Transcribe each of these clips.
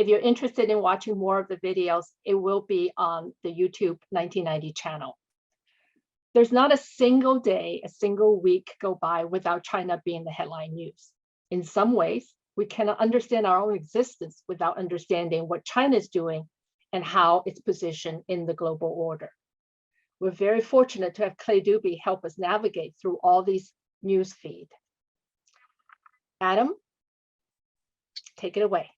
If you're interested in watching more of the videos, it will be on the YouTube 1990 channel. There's not a single day, a single week go by without China being the headline news. In some ways, we cannot understand our own existence without understanding what China is doing and how it's positioned in the global order. We're very fortunate to have Clay Dubie help us navigate through all these news feeds. Adam, take it away.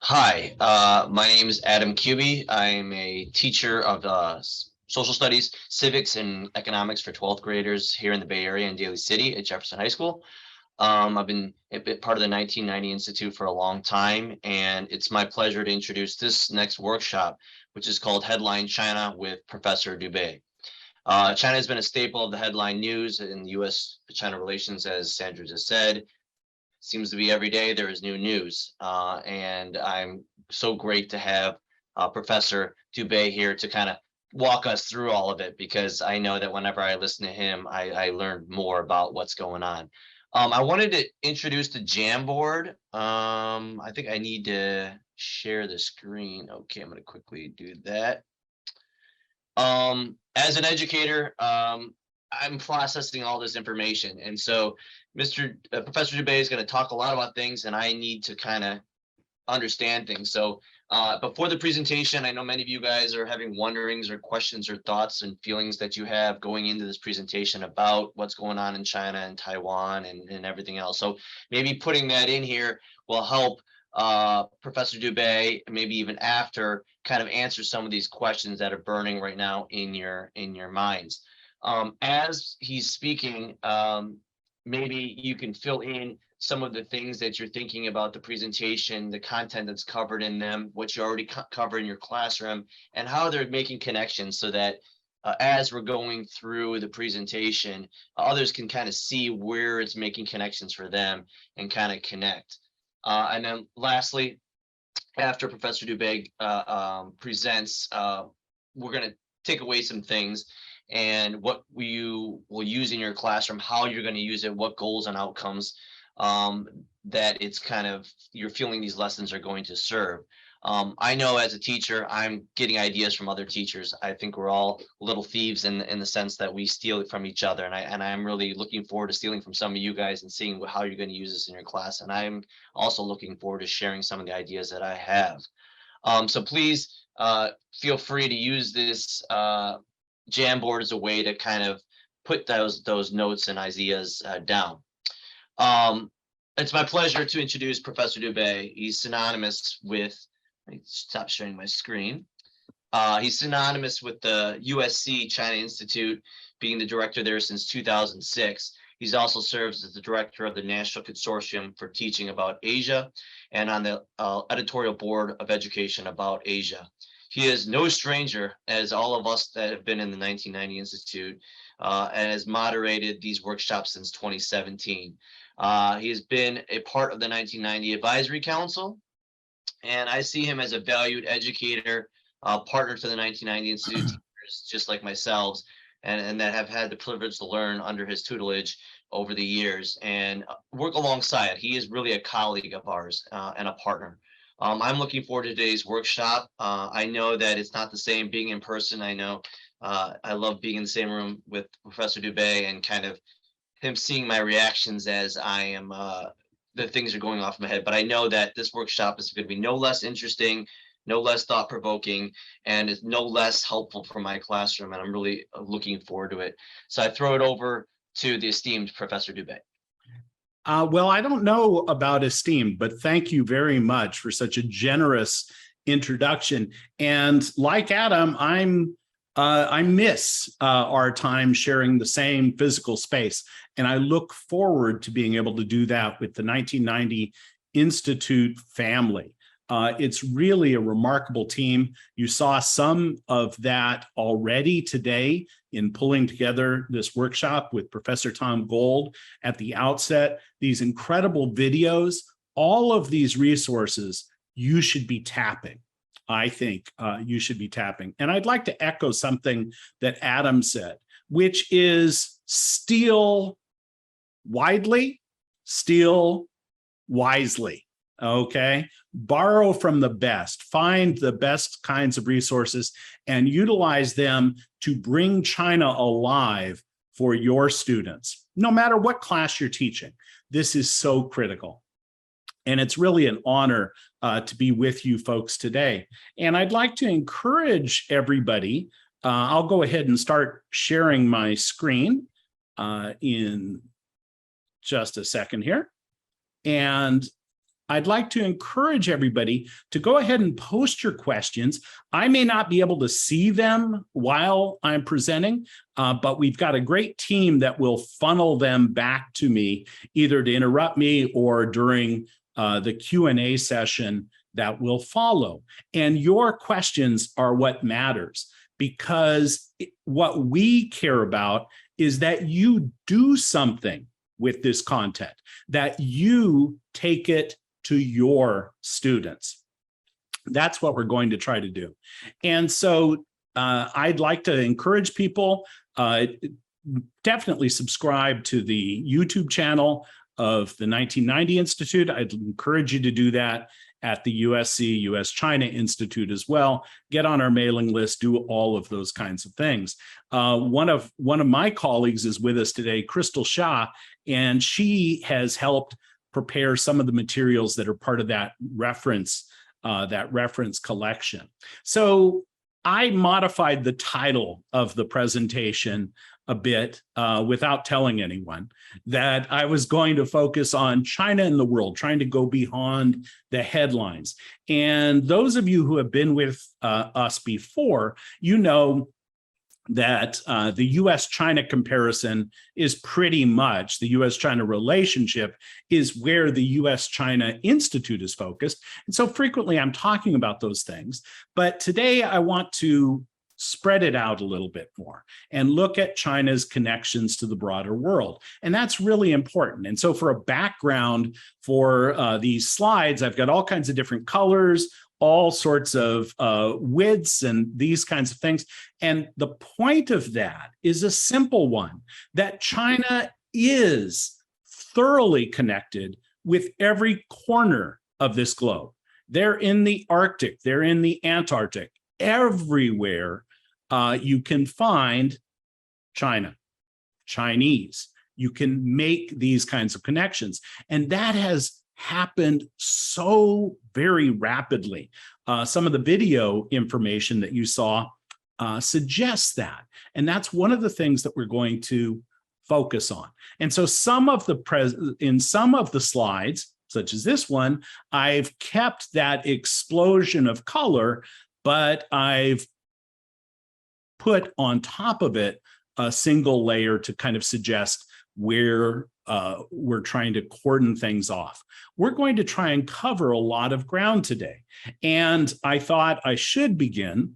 Hi, my name is Adam Cubey. I'm a teacher of social studies, civics, and economics for 12th graders here in the Bay Area in Daly City at Jefferson High School. I've been a bit part of the 1990 Institute for a long time, and it's my pleasure to introduce this next workshop, which is called Headline China with Professor Dubé. China has been a staple of the headline news in U.S.-China relations, as Sandra just said. Seems to be every day there is new news, and I'm so great to have Professor Dubé here to kind of walk us through all of it, because I know that whenever I listen to him, I learn more about what's going on. I wanted to introduce the Jamboard. I think I need to share the screen. Okay, I'm going to quickly do that. As an educator, I'm processing all this information, and so Professor Dubé is going to talk a lot about things, and I need to kind of understand things. So before the presentation, I know many of you guys are having wonderings or questions or thoughts and feelings that you have going into this presentation about what's going on in China and Taiwan and everything else. So maybe putting that in here will help Professor Dubé, maybe even after, kind of answer some of these questions that are burning right now in your minds. As he's speaking, maybe you can fill in some of the things that you're thinking about the presentation, the content that's covered in them, what you already cover in your classroom, and how they're making connections, so that as we're going through the presentation, others can kind of see where it's making connections for them and kind of connect. And then lastly, after Professor Dubé presents, we're going to take away some things and what you will use in your classroom, how you're going to use it, what goals and outcomes that it's kind of you're feeling these lessons are going to serve. I know as a teacher, I'm getting ideas from other teachers. I think we're all little thieves in the sense that we steal it from each other. And I'm really looking forward to stealing from some of you guys and seeing how you're going to use this in your class. And I'm also looking forward to sharing some of the ideas that I have. So please feel free to use this Jamboard as a way to kind of put those notes and ideas down. It's my pleasure to introduce Professor Dubé. He's synonymous with, let me stop sharing my screen. He's synonymous with the USC China Institute, being the director there since 2006. He's also serves as the director of the National Consortium for Teaching about Asia and on the editorial board of education about Asia. He is no stranger, as all of us that have been in the 1990 Institute, and has moderated these workshops since 2017. He has been a part of the 1990 Advisory Council, and I see him as a valued educator, partner to the 1990 Institute teachers, just like myself, and that have had the privilege to learn under his tutelage over the years and work alongside. He is really a colleague of ours and a partner. I'm looking forward to today's workshop. I know that it's not the same being in person. I know I love being in the same room with Professor Dubé and kind of him seeing my reactions as I am, the things are going off my head. But I know that this workshop is going to be no less interesting, no less thought-provoking, and is no less helpful for my classroom. And I'm really looking forward to it. So I throw it over to the esteemed Professor Dubé. Well, I don't know about esteemed, but thank you very much for such a generous introduction. And like Adam, I miss our time sharing the same physical space, and I look forward to being able to do that with the 1990 Institute family. It's really a remarkable team. You saw some of that already today in pulling together this workshop with Professor Tom Gold at the outset. These incredible videos, all of these resources you should be tapping. I think you should be tapping. And I'd like to echo something that Adam said, which is steal widely, steal wisely. Okay. Borrow from the best, find the best kinds of resources and utilize them to bring China alive for your students, no matter what class you're teaching. This is so critical. And it's really an honor to be with you folks today. And I'd like to encourage everybody. I'll go ahead and start sharing my screen in just a second here. And I'd like to encourage everybody to go ahead and post your questions. I may not be able to see them while I'm presenting, but we've got a great team that will funnel them back to me, either to interrupt me or during the Q&A session that will follow. And your questions are what matters, because what we care about is that you do something with this content, that you take it to your students. That's what we're going to try to do. And so I'd like to encourage people, definitely subscribe to the YouTube channel of the 1990 Institute. I'd encourage you to do that at the USC, US-China Institute as well. Get on our mailing list, do all of those kinds of things. One of my colleagues is with us today, Crystal Shah, and she has helped prepare some of the materials that are part of that reference collection. So I modified the title of the presentation a bit without telling anyone that I was going to focus on China and the world, trying to go beyond the headlines. And those of you who have been with us before, you know that the US-China comparison is pretty much, the US-China relationship is where the US-China Institute is focused. And so frequently I'm talking about those things. But today I want to spread it out a little bit more and look at China's connections to the broader world. And that's really important. And so for a background for these slides, I've got all kinds of different colors, all sorts of widths and these kinds of things. And the point of that is a simple one, that China is thoroughly connected with every corner of this globe. They're in the Arctic, they're in the Antarctic, everywhere you can find China, Chinese. You can make these kinds of connections. And that has happened so very rapidly. Some of the video information that you saw suggests that. And that's one of the things that we're going to focus on. And so in some of the slides, such as this one, I've kept that explosion of color, but I've put on top of it a single layer to kind of suggest where we're trying to cordon things off. We're going to try and cover a lot of ground today. And I thought I should begin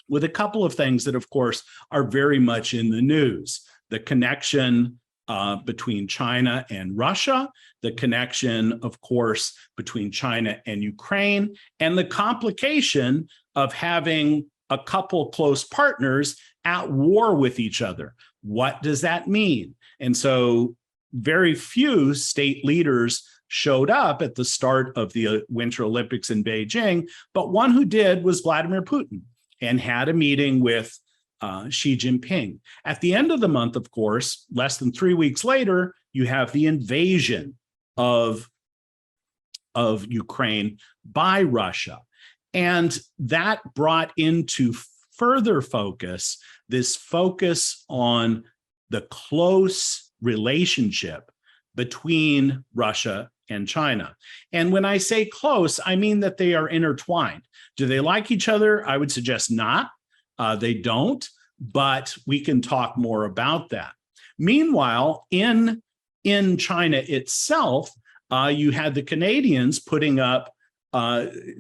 with a couple of things that, of course, are very much in the news. The connection between China and Russia, the connection, of course, between China and Ukraine, and the complication of having a couple close partners at war with each other. What does that mean? And so very few state leaders showed up at the start of the Winter Olympics in Beijing, but one who did was Vladimir Putin and had a meeting with Xi Jinping. At the end of the month, of course, less than 3 weeks later, you have the invasion of Ukraine by Russia. And that brought into further focus this focus on the close relationship between Russia and China. And when I say close, I mean that they are intertwined. Do they like each other? I would suggest not. They don't, but we can talk more about that. Meanwhile, in China itself, you had the Canadians putting up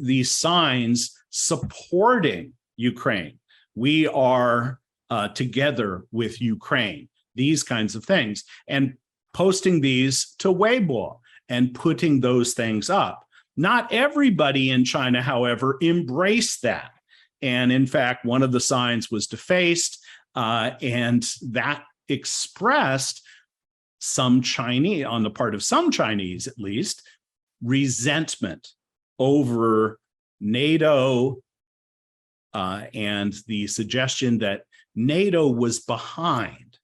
these signs supporting Ukraine. We are together with Ukraine, these kinds of things, and posting these to Weibo and putting those things up. Not everybody in China, however, embraced that. And in fact, one of the signs was defaced, and that expressed some Chinese, on the part of some Chinese at least, resentment over NATO and the suggestion that NATO was behind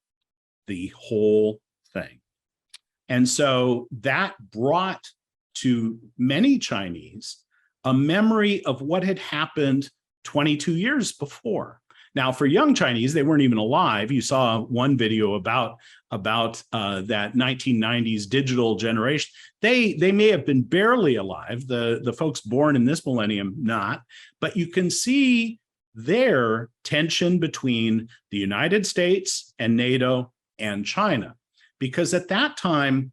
the whole thing. And so that brought to many Chinese a memory of what had happened 22 years before. Now, for young Chinese, they weren't even alive. You saw one video about that 1990s digital generation. They may have been barely alive, the folks born in this millennium, not. But you can see their tension between the United States and NATO and China. Because at that time,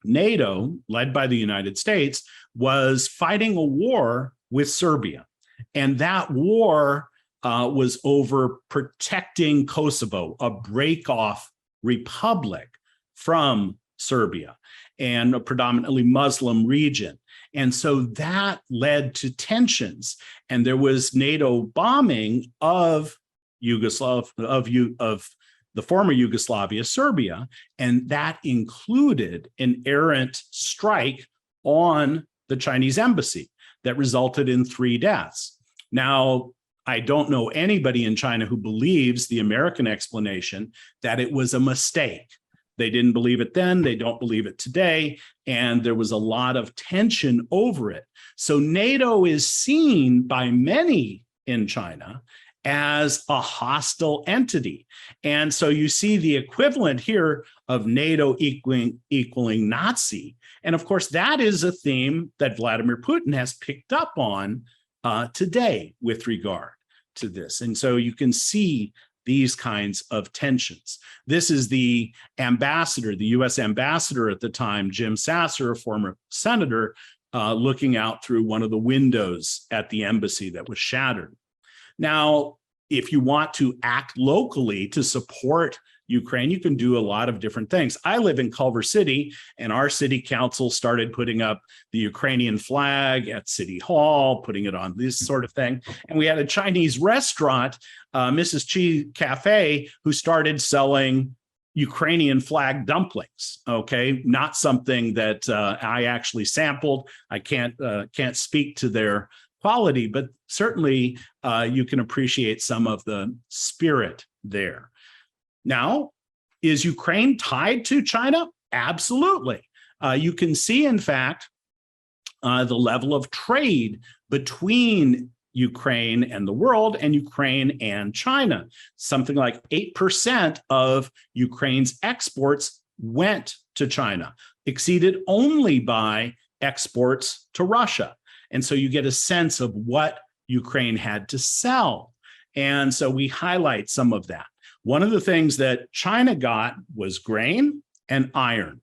NATO, led by the United States, was fighting a war with Serbia. And that war was over protecting Kosovo, a break-off republic from Serbia and a predominantly Muslim region. And so that led to tensions. And there was NATO bombing of the former Yugoslavia, Serbia, and that included an errant strike on the Chinese embassy that resulted in 3 deaths. Now, I don't know anybody in China who believes the American explanation that it was a mistake. They didn't believe it then, they don't believe it today, and there was a lot of tension over it. So NATO is seen by many in China as a hostile entity. And so you see the equivalent here of NATO equaling Nazi. And of course, that is a theme that Vladimir Putin has picked up on today with regard to this. And so you can see these kinds of tensions. This is the ambassador, the US ambassador at the time, Jim Sasser, a former senator, looking out through one of the windows at the embassy that was shattered. Now, if you want to act locally to support Ukraine, you can do a lot of different things. I live in Culver City, and our city council started putting up the Ukrainian flag at City Hall, putting it on this sort of thing. And we had a Chinese restaurant, Mrs. Chi Cafe, who started selling Ukrainian flag dumplings. Okay, not something that I actually sampled. I can't speak to their quality, but certainly you can appreciate some of the spirit there. Now, is Ukraine tied to China? Absolutely. You can see, in fact, the level of trade between Ukraine and the world and Ukraine and China. Something like 8% of Ukraine's exports went to China, exceeded only by exports to Russia. And so you get a sense of what Ukraine had to sell. And so we highlight some of that. One of the things that China got was grain and iron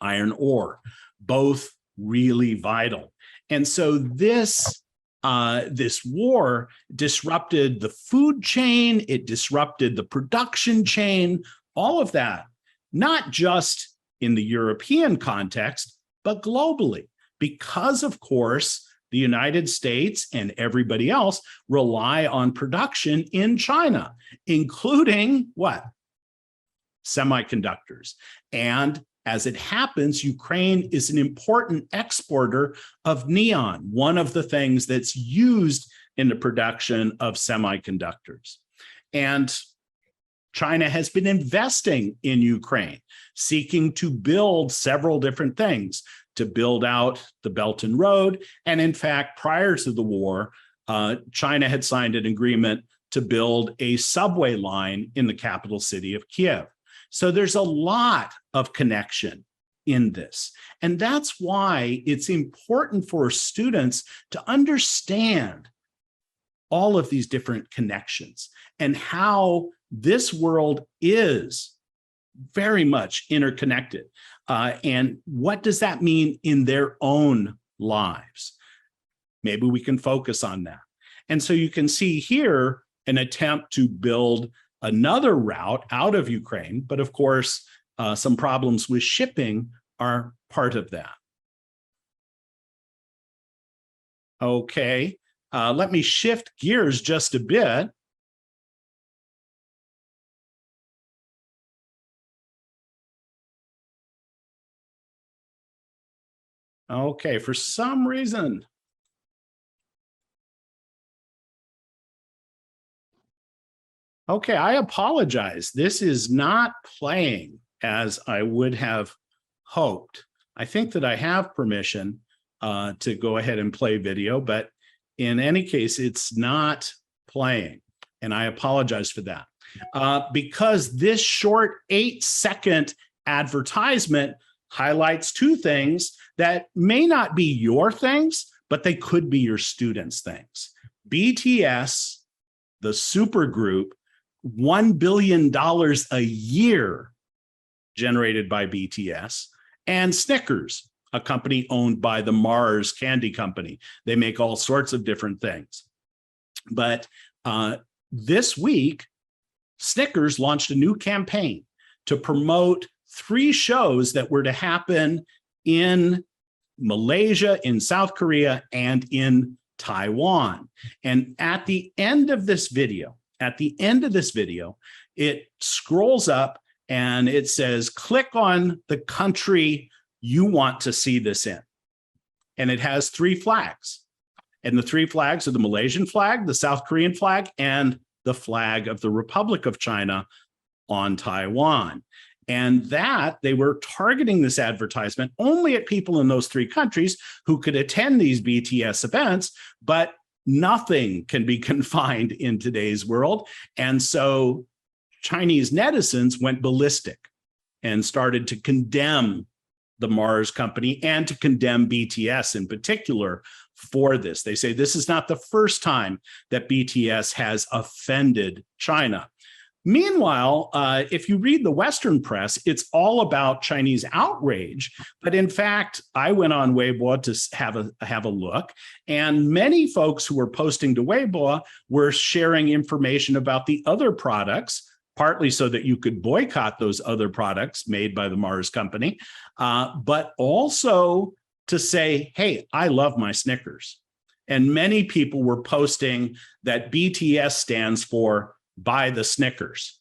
ore, both really vital. And so this war disrupted the food chain, it disrupted the production chain, all of that, not just in the European context, but globally. Because, of course, the United States and everybody else rely on production in China, including what? Semiconductors. And as it happens, Ukraine is an important exporter of neon, one of the things that's used in the production of semiconductors. And China has been investing in Ukraine, seeking to build several different things, to build out the Belt and Road. And in fact, prior to the war, China had signed an agreement to build a subway line in the capital city of Kiev. So there's a lot of connection in this. And that's why it's important for students to understand all of these different connections and how this world is very much interconnected. And what does that mean in their own lives? Maybe we can focus on that. And so you can see here an attempt to build another route out of Ukraine, but of course, some problems with shipping are part of that. Okay, let me shift gears just a bit. Okay, for some reason. Okay, I apologize. This is not playing as I would have hoped. I think that I have permission to go ahead and play video, but in any case, it's not playing. And I apologize for that. Because this short 8-second advertisement highlights two things that may not be your things, but they could be your students' things. BTS, the supergroup, $1 billion a year generated by BTS, and Snickers, a company owned by the Mars Candy Company. They make all sorts of different things. But this week, Snickers launched a new campaign to promote 3 shows that were to happen in Malaysia, in South Korea, and in Taiwan. And at the end of this video, it scrolls up and it says, click on the country you want to see this in. And it has 3 flags. And the 3 flags are the Malaysian flag, the South Korean flag, and the flag of the Republic of China on Taiwan. And that they were targeting this advertisement only at people in those 3 countries who could attend these BTS events, but nothing can be confined in today's world. And so Chinese netizens went ballistic and started to condemn the Mars company and to condemn BTS in particular for this. They say this is not the first time that BTS has offended China. Meanwhile, if you read the Western press, it's all about Chinese outrage. But in fact, I went on Weibo to have a look, and many folks who were posting to Weibo were sharing information about the other products, partly so that you could boycott those other products made by the Mars company, but also to say, hey, I love my Snickers. And many people were posting that BTS stands for buy the Snickers,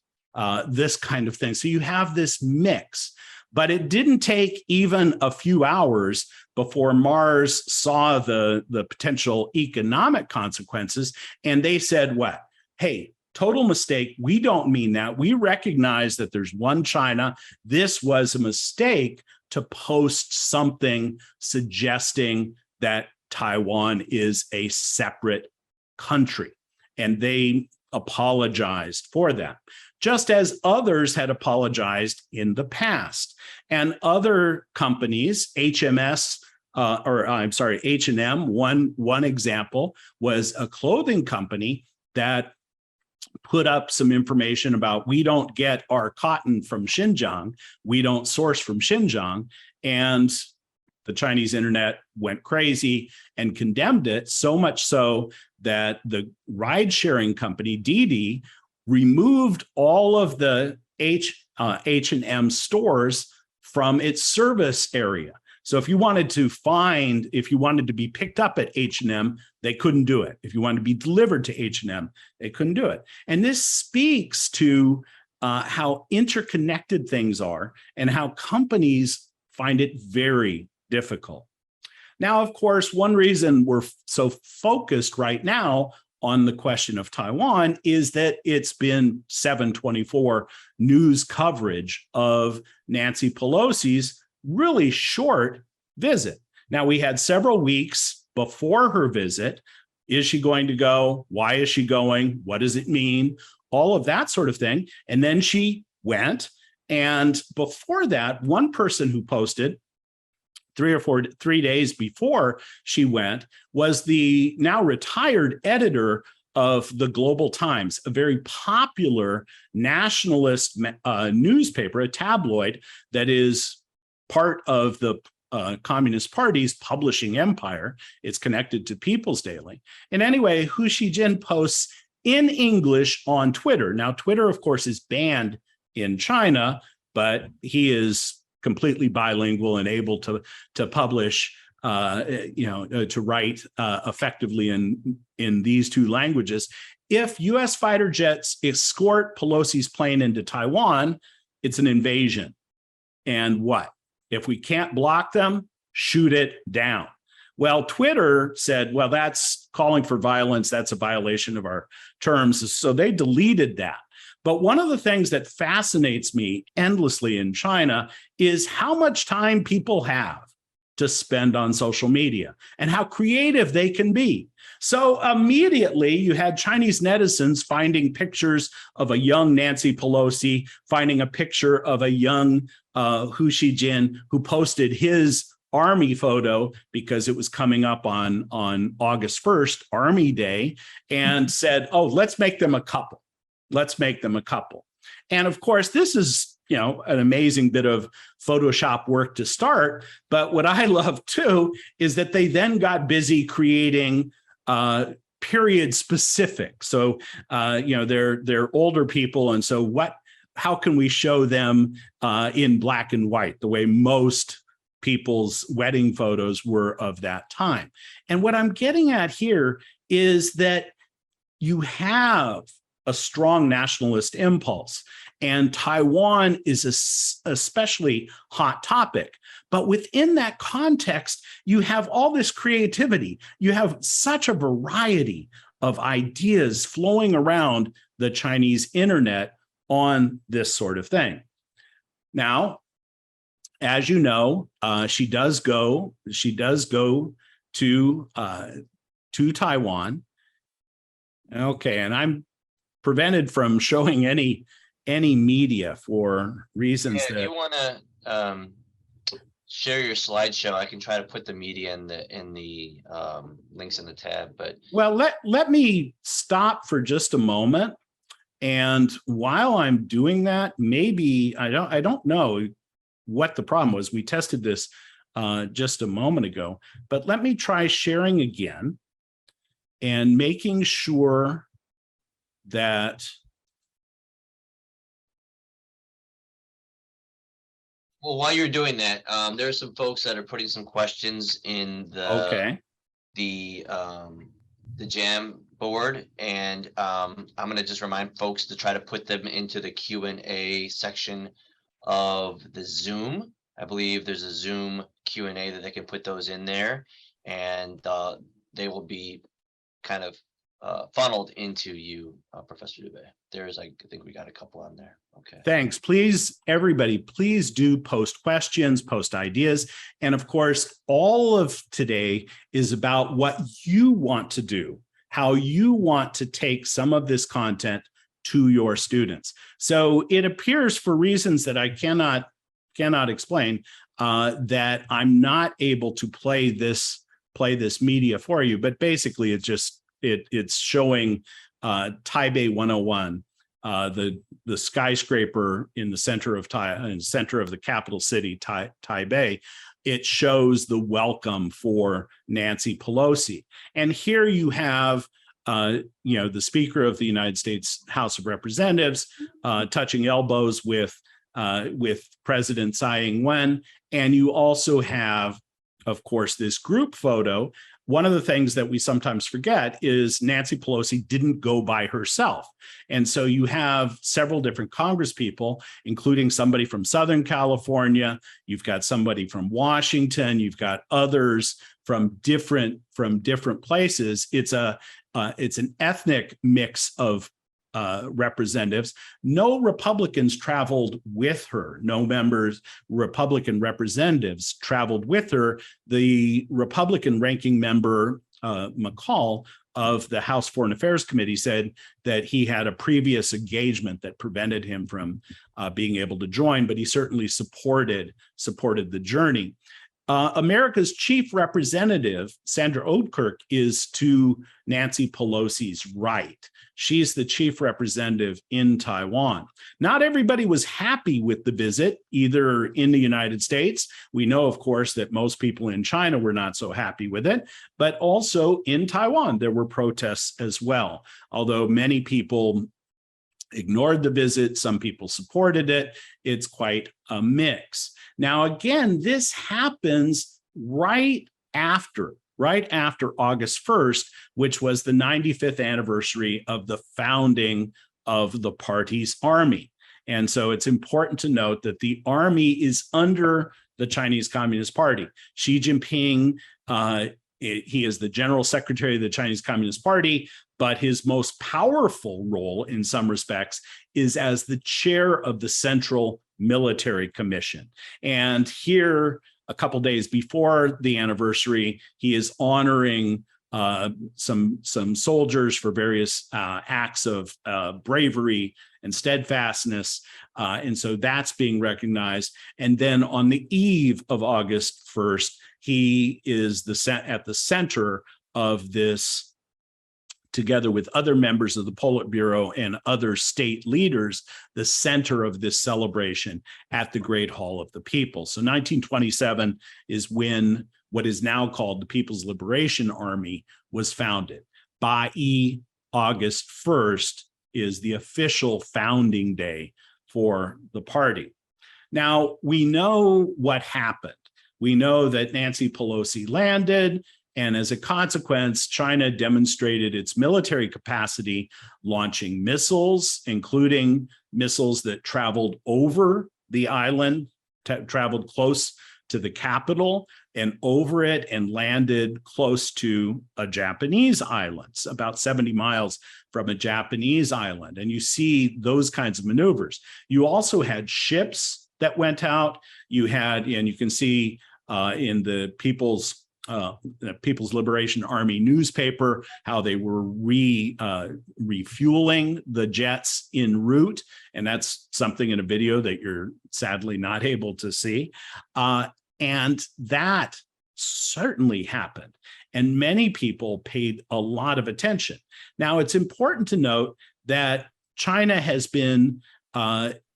this kind of thing. So you have this mix, but it didn't take even a few hours before Mars saw the potential economic consequences. And they said, what? Hey, total mistake. We don't mean that. We recognize that there's one China. This was a mistake to post something suggesting that Taiwan is a separate country. And they apologized for that, just as others had apologized in the past. And other companies, H&M, one example was a clothing company that put up some information about, we don't get our cotton from Xinjiang, we don't source from Xinjiang, and the Chinese internet went crazy and condemned it, so much so that the ride-sharing company, Didi, removed all of the H&M stores from its service area. So if you wanted to be picked up at H&M, they couldn't do it. If you wanted to be delivered to H&M, they couldn't do it. And this speaks to how interconnected things are and how companies find it very difficult. Now, of course, one reason we're so focused right now on the question of Taiwan is that it's been 7/24 news coverage of Nancy Pelosi's really short visit. Now, we had several weeks before her visit. Is she going to go? Why is she going? What does it mean? All of that sort of thing. And then she went. And before that, one person who posted 3 days before she went was the now retired editor of the Global Times, a very popular nationalist newspaper, a tabloid that is part of the Communist Party's publishing empire. It's connected to People's Daily. And anyway, Hu Xijin posts in English on Twitter. Now, Twitter, of course, is banned in China, but he is completely bilingual and able to publish, to write effectively in these 2 languages. If U.S. fighter jets escort Pelosi's plane into Taiwan, it's an invasion. And what? If we can't block them, shoot it down. Well, Twitter said, well, that's calling for violence. That's a violation of our terms. So they deleted that. But one of the things that fascinates me endlessly in China is how much time people have to spend on social media and how creative they can be. So immediately you had Chinese netizens finding pictures of a young Nancy Pelosi, finding a picture of a young Hu Xijin who posted his Army photo because it was coming up on August 1st, Army Day, and said, oh, let's make them a couple. Let's make them a couple. And of course, this is, you know, an amazing bit of Photoshop work to start. But what I love too is that they then got busy creating period specific. So, you know, they're older people. And so how can we show them in black and white, the way most people's wedding photos were of that time? And what I'm getting at here is that you have a strong nationalist impulse, and Taiwan is a especially hot topic. But within that context, you have all this creativity. You have such a variety of ideas flowing around the Chinese internet on this sort of thing. Now, as you know, she does go to Taiwan. Okay, and I'm prevented from showing any media for reasons If you want to share your slideshow, I can try to put the media in the links in the tab. But well, let me stop for just a moment, and while I'm doing that, maybe I don't know what the problem was. We tested this just a moment ago, but let me try sharing again and making sure that well, while you're doing that, there are some folks that are putting some questions in the Jam board, and I'm going to just remind folks to try to put them into the Q&A section of the Zoom. I believe there's a Zoom Q&A that they can put those in there, and they will be kind of funneled into you, Professor Dubé. There's, I think we got a couple on there. Okay. Thanks. Please, everybody, please do post questions, post ideas. And of course, all of today is about what you want to do, how you want to take some of this content to your students. So it appears, for reasons that I cannot explain, that I'm not able to play this media for you. But basically, it's showing Taipei 101, the skyscraper in the center of the capital city, Taipei. It shows the welcome for Nancy Pelosi, and here you have the Speaker of the United States House of Representatives touching elbows with President Tsai Ing-wen, and you also have, of course, this group photo. One of the things that we sometimes forget is Nancy Pelosi didn't go by herself. And so you have several different Congress people, including somebody from Southern California. You've got somebody from Washington. You've got others from different places. It's an ethnic mix of representatives. No Republicans traveled with her. No Republican representatives traveled with her. The Republican ranking member, McCall, of the House Foreign Affairs Committee, said that he had a previous engagement that prevented him from being able to join, but he certainly supported the journey. America's chief representative, Sandra Oudkirk, is to Nancy Pelosi's right. She's the chief representative in Taiwan. Not everybody was happy with the visit, either in the United States. We know, of course, that most people in China were not so happy with it, but also in Taiwan, there were protests as well. Although many people ignored the visit, some people supported it. It's quite a mix. Now, again, this happens right after August 1st, which was the 95th anniversary of the founding of the party's army. And so it's important to note that the army is under the Chinese Communist Party. Xi Jinping, he is the general secretary of the Chinese Communist Party, but his most powerful role in some respects is as the chair of the Central Military Commission. And here, a couple days before the anniversary, he is honoring some soldiers for various acts of bravery and steadfastness. And so that's being recognized. And then on the eve of August 1st, he is at the center of this, together with other members of the Politburo and other state leaders, the center of this celebration at the Great Hall of the People. So 1927 is when what is now called the People's Liberation Army was founded. By August 1st is the official founding day for the party. Now, we know what happened. We know that Nancy Pelosi landed, and as a consequence, China demonstrated its military capacity, launching missiles, including missiles that traveled over the island, traveled close to the capital and over it, and landed close to a Japanese island, about 70 miles from a Japanese island. And you see those kinds of maneuvers. You also had ships that went out. You had, and you can see in the People's Liberation Army newspaper how they were refueling the jets en route. And that's something in a video that you're sadly not able to see. And that certainly happened. And many people paid a lot of attention. Now, it's important to note that China has been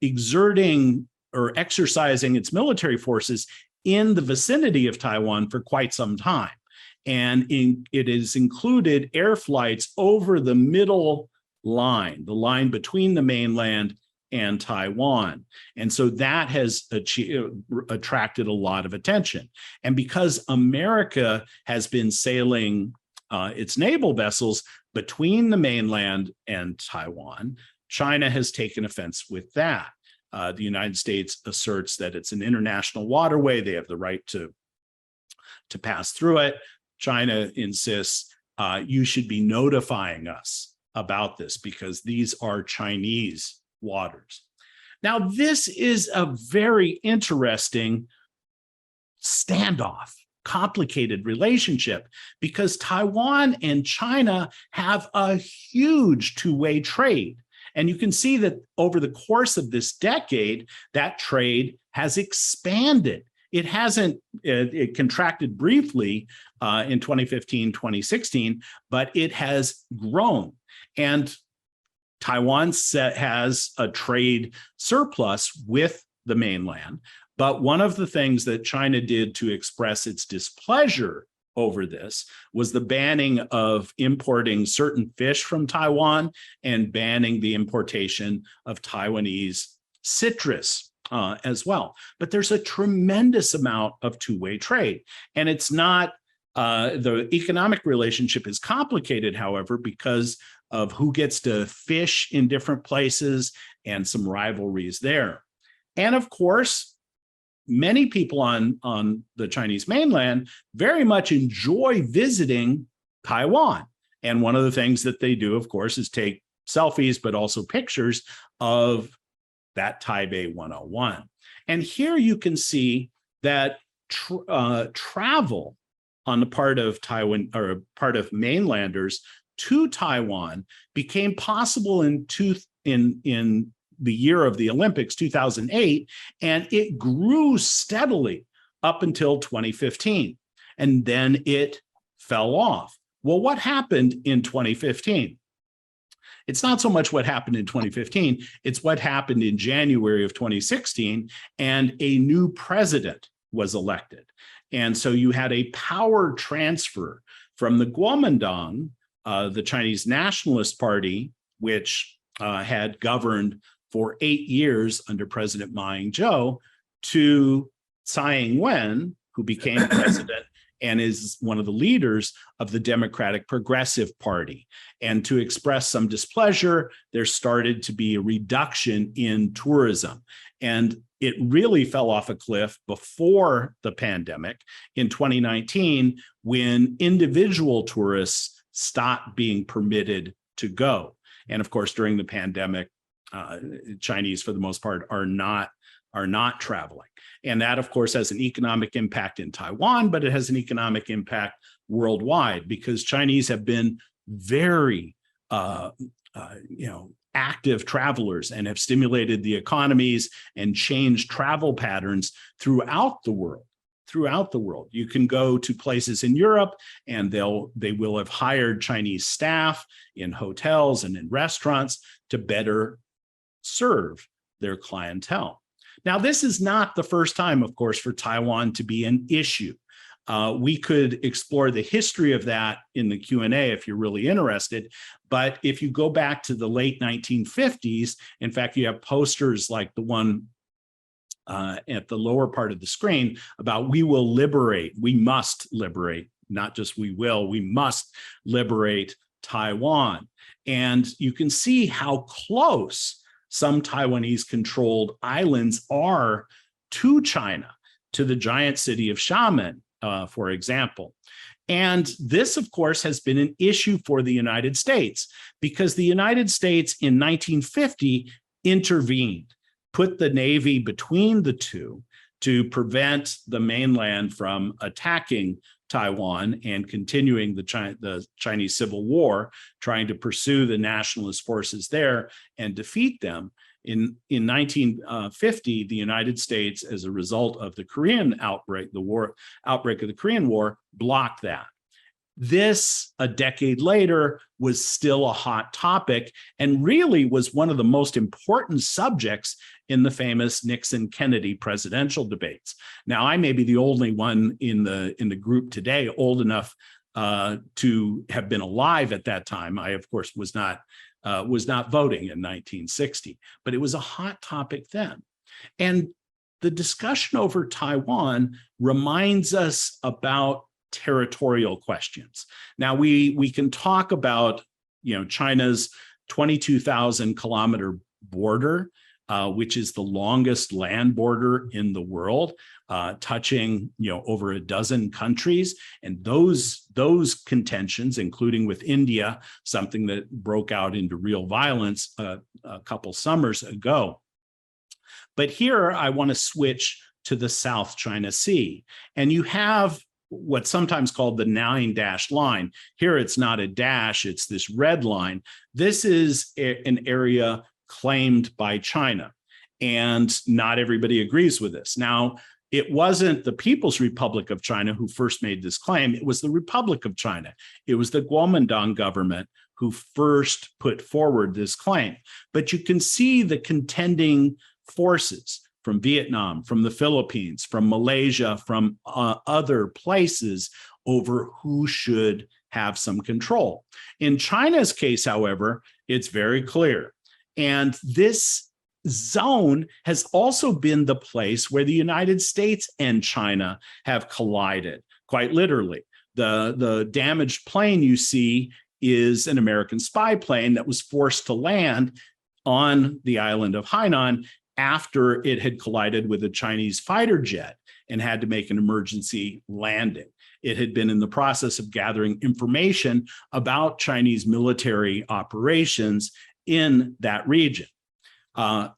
exerting or exercising its military forces in the vicinity of Taiwan for quite some time. And it has included air flights over the middle line, the line between the mainland and Taiwan. And so that has attracted a lot of attention. And because America has been sailing its naval vessels between the mainland and Taiwan, China has taken offense with that. The United States asserts that it's an international waterway. They have the right to pass through it. China insists you should be notifying us about this because these are Chinese waters. Now, this is a very interesting standoff, complicated relationship, because Taiwan and China have a huge two-way trade. And you can see that over the course of this decade, that trade has expanded. It hasn't, it contracted briefly in 2015, 2016, but it has grown. And Taiwan has a trade surplus with the mainland. But one of the things that China did to express its displeasure over this was the banning of importing certain fish from Taiwan and banning the importation of Taiwanese citrus as well. But there's a tremendous amount of two-way trade. And it's not, the economic relationship is complicated, however, because of who gets to fish in different places and some rivalries there. And of course, many people on the Chinese mainland very much enjoy visiting Taiwan. And one of the things that they do, of course, is take selfies, but also pictures of that Taipei 101. And here you can see that travel on the part of Taiwan or part of mainlanders to Taiwan became possible in the year of the Olympics, 2008, and it grew steadily up until 2015. And then it fell off. Well, what happened in 2015? It's not so much what happened in 2015, it's what happened in January of 2016, and a new president was elected. And so you had a power transfer from the Kuomintang, the Chinese Nationalist Party, which had governed for 8 years under President Ma Ying-jeou, to Tsai Ing-wen, who became president and is one of the leaders of the Democratic Progressive Party. And to express some displeasure, there started to be a reduction in tourism. And It really fell off a cliff before the pandemic in 2019, when individual tourists stopped being permitted to go. And of course, during the pandemic, Chinese, for the most part, are not traveling. And that, of course, has an economic impact in Taiwan, but it has an economic impact worldwide, because Chinese have been very, active travelers and have stimulated the economies and changed travel patterns throughout the world. You can go to places in Europe and they will have hired Chinese staff in hotels and in restaurants to better serve their clientele. Now, this is not the first time, of course, for Taiwan to be an issue. We could explore the history of that in the Q&A if you're really interested. But if you go back to the late 1950s, in fact, you have posters like the one at the lower part of the screen about we must liberate, not just we must liberate Taiwan. And you can see how close some Taiwanese-controlled islands are to China, to the giant city of Xiamen, for example. And this, of course, has been an issue for the United States, because the United States in 1950 intervened, put the Navy between the two to prevent the mainland from attacking Taiwan and continuing the Chinese Civil War, trying to pursue the nationalist forces there and defeat them. In 1950, the United States, as a result of the Korean outbreak, outbreak of the Korean War, blocked that. This, a decade later, was still a hot topic and really was one of the most important subjects in the famous Nixon-Kennedy presidential debates. Now, I may be the only one in the group today old enough to have been alive at that time. I, of course, was not voting in 1960, but it was a hot topic then. And the discussion over Taiwan reminds us about territorial questions. Now, we can talk about, China's 22,000 kilometer border, which is the longest land border in the world, touching, over a dozen countries. And those contentions, including with India, something that broke out into real violence a couple summers ago. But here I want to switch to the South China Sea. And you have what's sometimes called the 9-dash line. Here it's not a dash, it's this red line. This is an area claimed by China, and not everybody agrees with this. Now, it wasn't the People's Republic of China who first made this claim, it was the Republic of China. It was the Kuomintang government who first put forward this claim. But you can see the contending forces from Vietnam, from the Philippines, from Malaysia, from other places over who should have some control. In China's case, however, it's very clear. And this zone has also been the place where the United States and China have collided, quite literally. The damaged plane you see is an American spy plane that was forced to land on the island of Hainan after it had collided with a Chinese fighter jet and had to make an emergency landing. It had been in the process of gathering information about Chinese military operations in that region. 8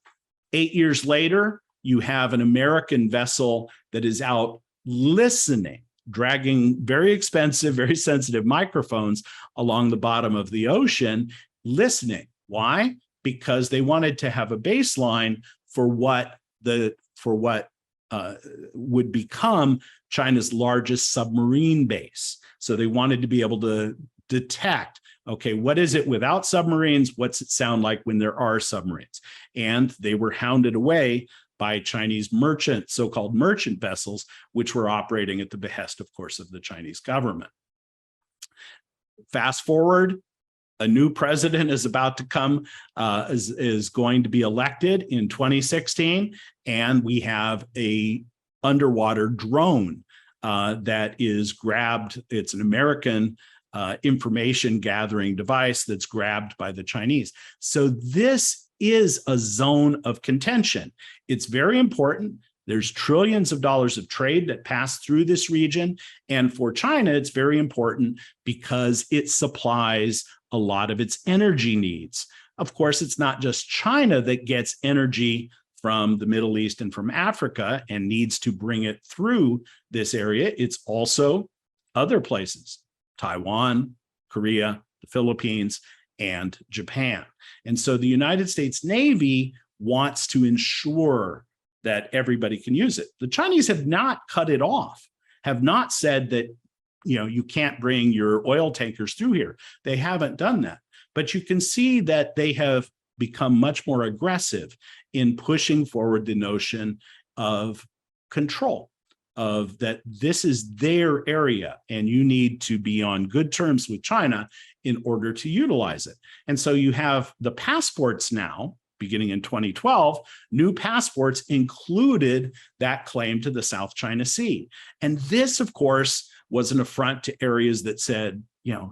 years later, you have an American vessel that is out listening, dragging very expensive, very sensitive microphones along the bottom of the ocean, listening. Why? Because they wanted to have a baseline for what would become China's largest submarine base. So they wanted to be able to detect, okay, what is it without submarines? What's it sound like when there are submarines? And they were hounded away by Chinese so-called merchant vessels, which were operating at the behest, of course, of the Chinese government. Fast forward, a new president is about to come, is going to be elected in 2016, and we have a underwater drone that is grabbed. It's an American information gathering device that's grabbed by the Chinese. So this is a zone of contention. It's very important. There's trillions of dollars of trade that pass through this region. And for China, it's very important because it supplies a lot of its energy needs. Of course, it's not just China that gets energy from the Middle East and from Africa and needs to bring it through this area. It's also other places, Taiwan, Korea, the Philippines, and Japan. And so the United States Navy wants to ensure that everybody can use it. The Chinese have not cut it off, have not said that, you can't bring your oil tankers through here. They haven't done that. But you can see that they have become much more aggressive in pushing forward the notion of control, of that this is their area and you need to be on good terms with China in order to utilize it. And so you have the passports now, beginning in 2012, new passports included that claim to the South China Sea. And this, of course, was an affront to areas that said,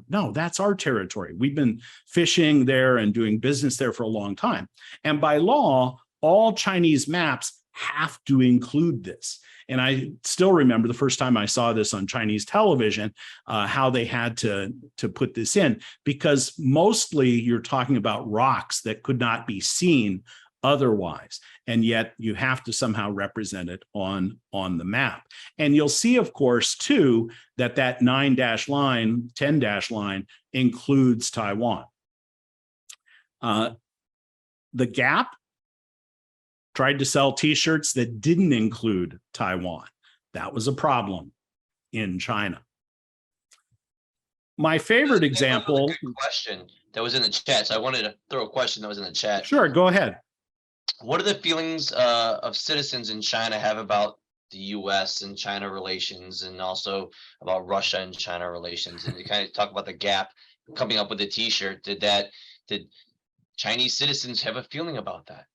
no, that's our territory. We've been fishing there and doing business there for a long time. And by law, all Chinese maps have to include this. And I still remember the first time I saw this on Chinese television, how they had to put this in, because mostly you're talking about rocks that could not be seen otherwise. And yet you have to somehow represent it on the map. And you'll see, of course, too, that 9-dash line, 10-dash line includes Taiwan. The Gap tried to sell T-shirts that didn't include Taiwan. That was a problem in China. My favorite example. Good question that was in the chat. So I wanted to throw a question that was in the chat. Sure, go ahead. What are the feelings of citizens in China have about the U.S. and China relations, and also about Russia and China relations? And you kind of talk about the Gap coming up with the T-shirt. Did Chinese citizens have a feeling about that?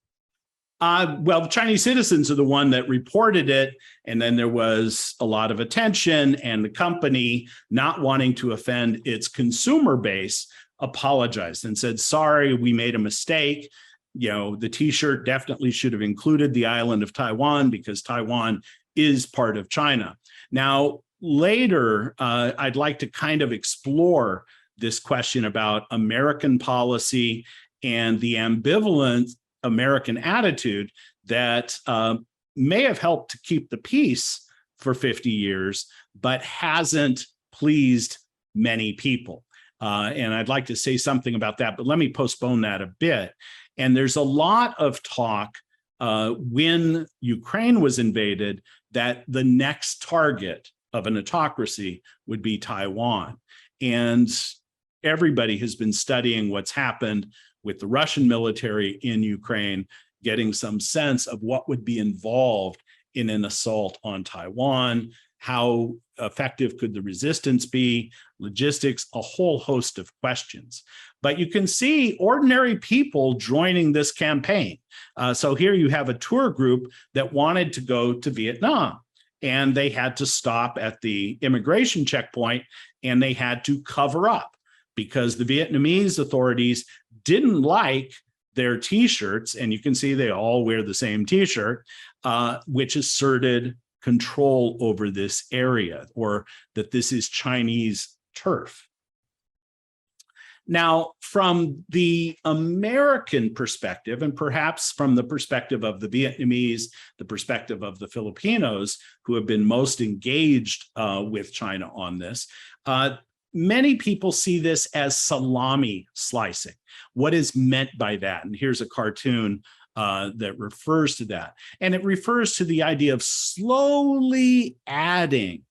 Well, the Chinese citizens are the one that reported it, and then there was a lot of attention, and the company, not wanting to offend its consumer base, apologized and said, sorry, we made a mistake. The T-shirt definitely should have included the island of Taiwan because Taiwan is part of China. Now, later, I'd like to kind of explore this question about American policy and the ambivalent American attitude that may have helped to keep the peace for 50 years, but hasn't pleased many people. And I'd like to say something about that, but let me postpone that a bit. And there's a lot of talk when Ukraine was invaded that the next target of an autocracy would be Taiwan. And everybody has been studying what's happened with the Russian military in Ukraine, getting some sense of what would be involved in an assault on Taiwan, how effective could the resistance be, logistics, a whole host of questions. But you can see ordinary people joining this campaign. So here you have a tour group that wanted to go to Vietnam, and they had to stop at the immigration checkpoint, and they had to cover up because the Vietnamese authorities didn't like their T-shirts, and you can see they all wear the same T-shirt, which asserted control over this area, or that this is Chinese turf. Now, from the American perspective, and perhaps from the perspective of the Vietnamese, the perspective of the Filipinos, who have been most engaged with China on this, many people see this as salami slicing. What is meant by that? And here's a cartoon that refers to that. And it refers to the idea of slowly adding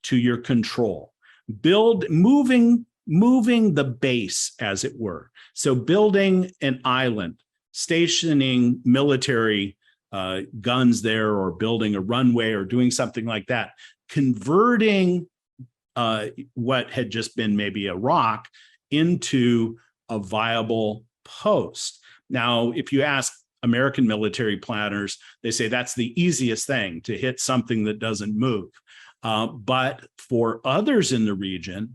to your control, moving the base, as it were. So building an island, stationing military guns there, or building a runway, or doing something like that, converting what had just been maybe a rock into a viable post. Now, if you ask American military planners, they say that's the easiest thing, to hit something that doesn't move. But for others in the region,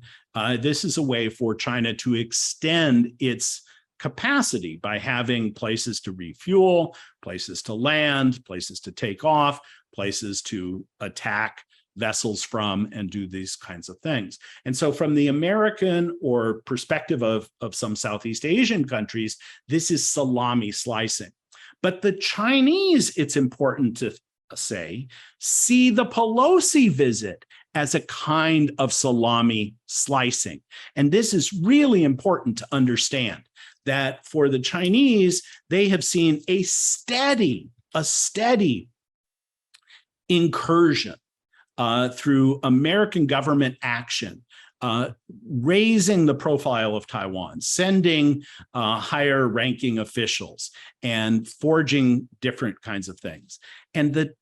this is a way for China to extend its capacity by having places to refuel, places to land, places to take off, places to attack vessels from, and do these kinds of things. And so from the American or perspective of some Southeast Asian countries, this is salami slicing. But the Chinese, it's important to say, see the Pelosi visit as a kind of salami slicing. And this is really important to understand, that for the Chinese, they have seen a steady incursion through American government action, raising the profile of Taiwan, sending higher ranking officials, and forging different kinds of things. And the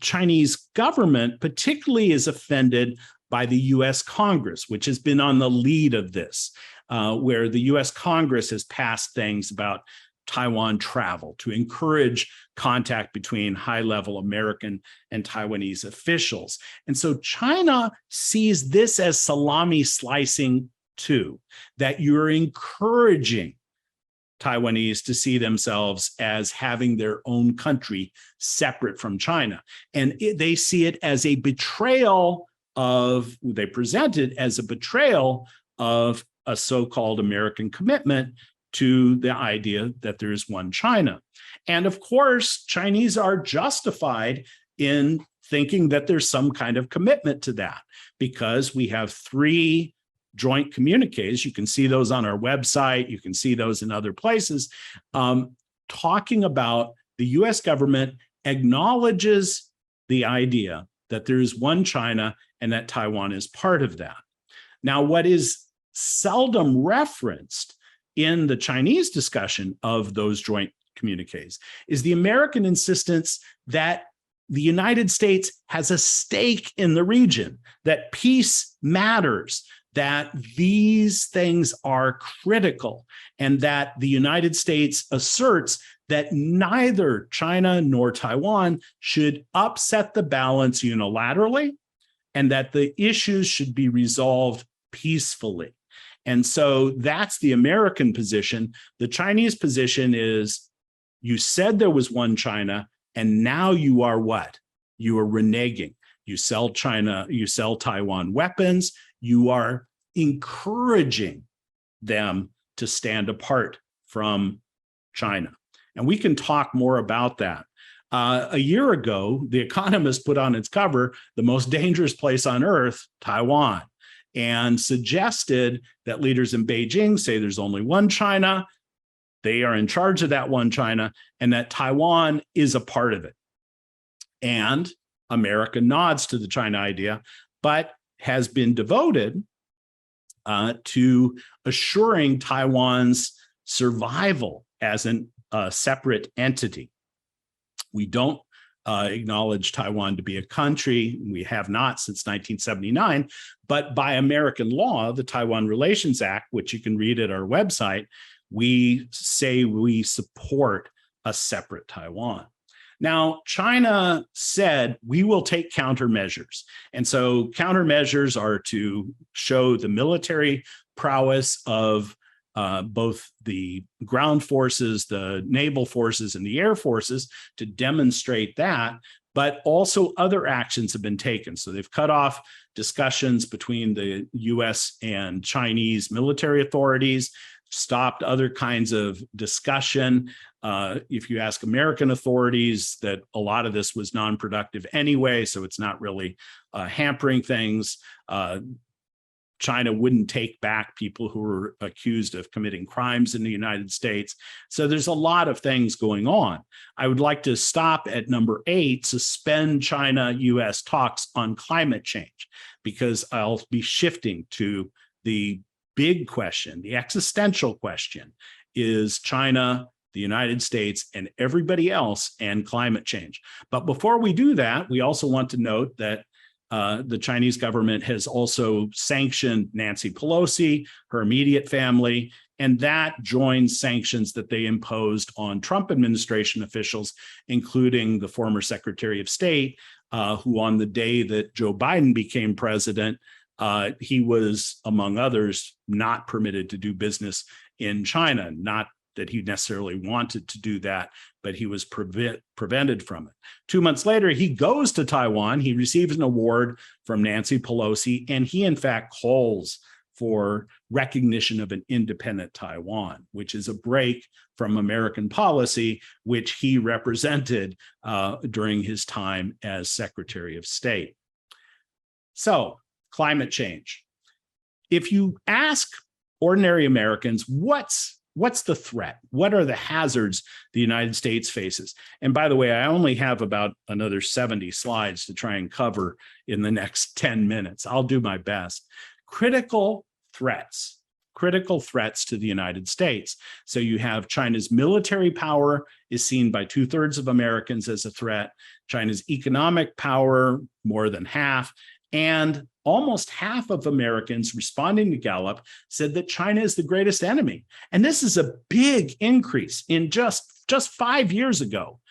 Chinese government particularly is offended by the US Congress, which has been on the lead of this, where the US Congress has passed things about Taiwan travel to encourage contact between high-level American and Taiwanese officials. And so China sees this as salami slicing too, that you're encouraging Taiwanese to see themselves as having their own country separate from China. And they see it as a betrayal of, they present it as a betrayal of a so-called American commitment to the idea that there is one China. And of course, Chinese are justified in thinking that there's some kind of commitment to that, because we have 3 joint communiques. You can see those on our website. You can see those in other places, talking about the US government acknowledges the idea that there is one China and that Taiwan is part of that. Now, what is seldom referenced in the Chinese discussion of those joint communiques is the American insistence that the United States has a stake in the region, that peace matters, that these things are critical, and that the United States asserts that neither China nor Taiwan should upset the balance unilaterally, and that the issues should be resolved peacefully. And so that's the American position. The Chinese position is, you said there was one China, and now you are what? You are reneging. You sell Taiwan weapons. You are encouraging them to stand apart from China. And we can talk more about that. A year ago, The Economist put on its cover, the most dangerous place on earth, Taiwan, and suggested that leaders in Beijing say there's only one China, they are in charge of that one China, and that Taiwan is a part of it. And America nods to the China idea, but has been devoted to assuring Taiwan's survival as a separate entity. We don't acknowledge Taiwan to be a country. We have not since 1979, but by American law, the Taiwan Relations Act, which you can read at our website, we say we support a separate Taiwan. Now, China said we will take countermeasures. And so countermeasures are to show the military prowess of both the ground forces, the naval forces, and the air forces to demonstrate that, but also other actions have been taken. So they've cut off discussions between the US and Chinese military authorities, stopped other kinds of discussion. If you ask American authorities, that a lot of this was non-productive anyway, so it's not really hampering things. China wouldn't take back people who were accused of committing crimes in the United States. So there's a lot of things going on. I would like to stop at number 8, suspend China-US talks on climate change, because I'll be shifting to the big question, the existential question, is China, the United States, and everybody else, and climate change. But before we do that, we also want to note that the Chinese government has also sanctioned Nancy Pelosi, her immediate family, and that joins sanctions that they imposed on Trump administration officials, including the former Secretary of State, who on the day that Joe Biden became president, he was, among others, not permitted to do business in China. Not that he necessarily wanted to do that, but he was prevented from it. 2 months later, he goes to Taiwan. He receives an award from Nancy Pelosi, and he, in fact, calls for recognition of an independent Taiwan, which is a break from American policy, which he represented during his time as Secretary of State. So, climate change. If you ask ordinary Americans, what's the threat? What are the hazards the United States faces? And by the way, I only have about another 70 slides to try and cover in the next 10 minutes. I'll do my best. Critical threats to the United States. So you have China's military power is seen by 2/3 of Americans as a threat. China's economic power, more than half. And almost half of Americans responding to Gallup said that China is the greatest enemy. And this is a big increase in just 5 years ago.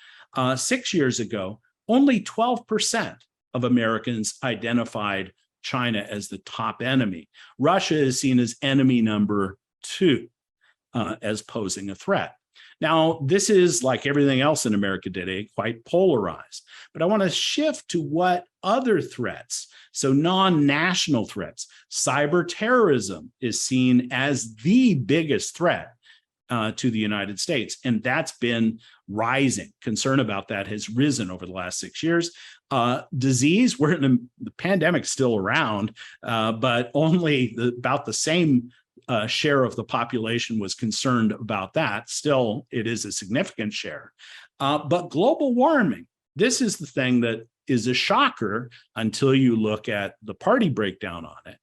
6 years ago, only 12% of Americans identified China as the top enemy. Russia is seen as enemy number 2 as posing a threat. Now, this is, like everything else in America today, quite polarized. But I want to shift to what other threats, so non-national threats. Cyber terrorism is seen as the biggest threat to the United States, and that's been rising. Concern about that has risen over the last 6 years. Disease, the pandemic's still around, but only about the same share of the population was concerned about that. Still, it is a significant share. But global warming, this is the thing that is a shocker until you look at the party breakdown on it.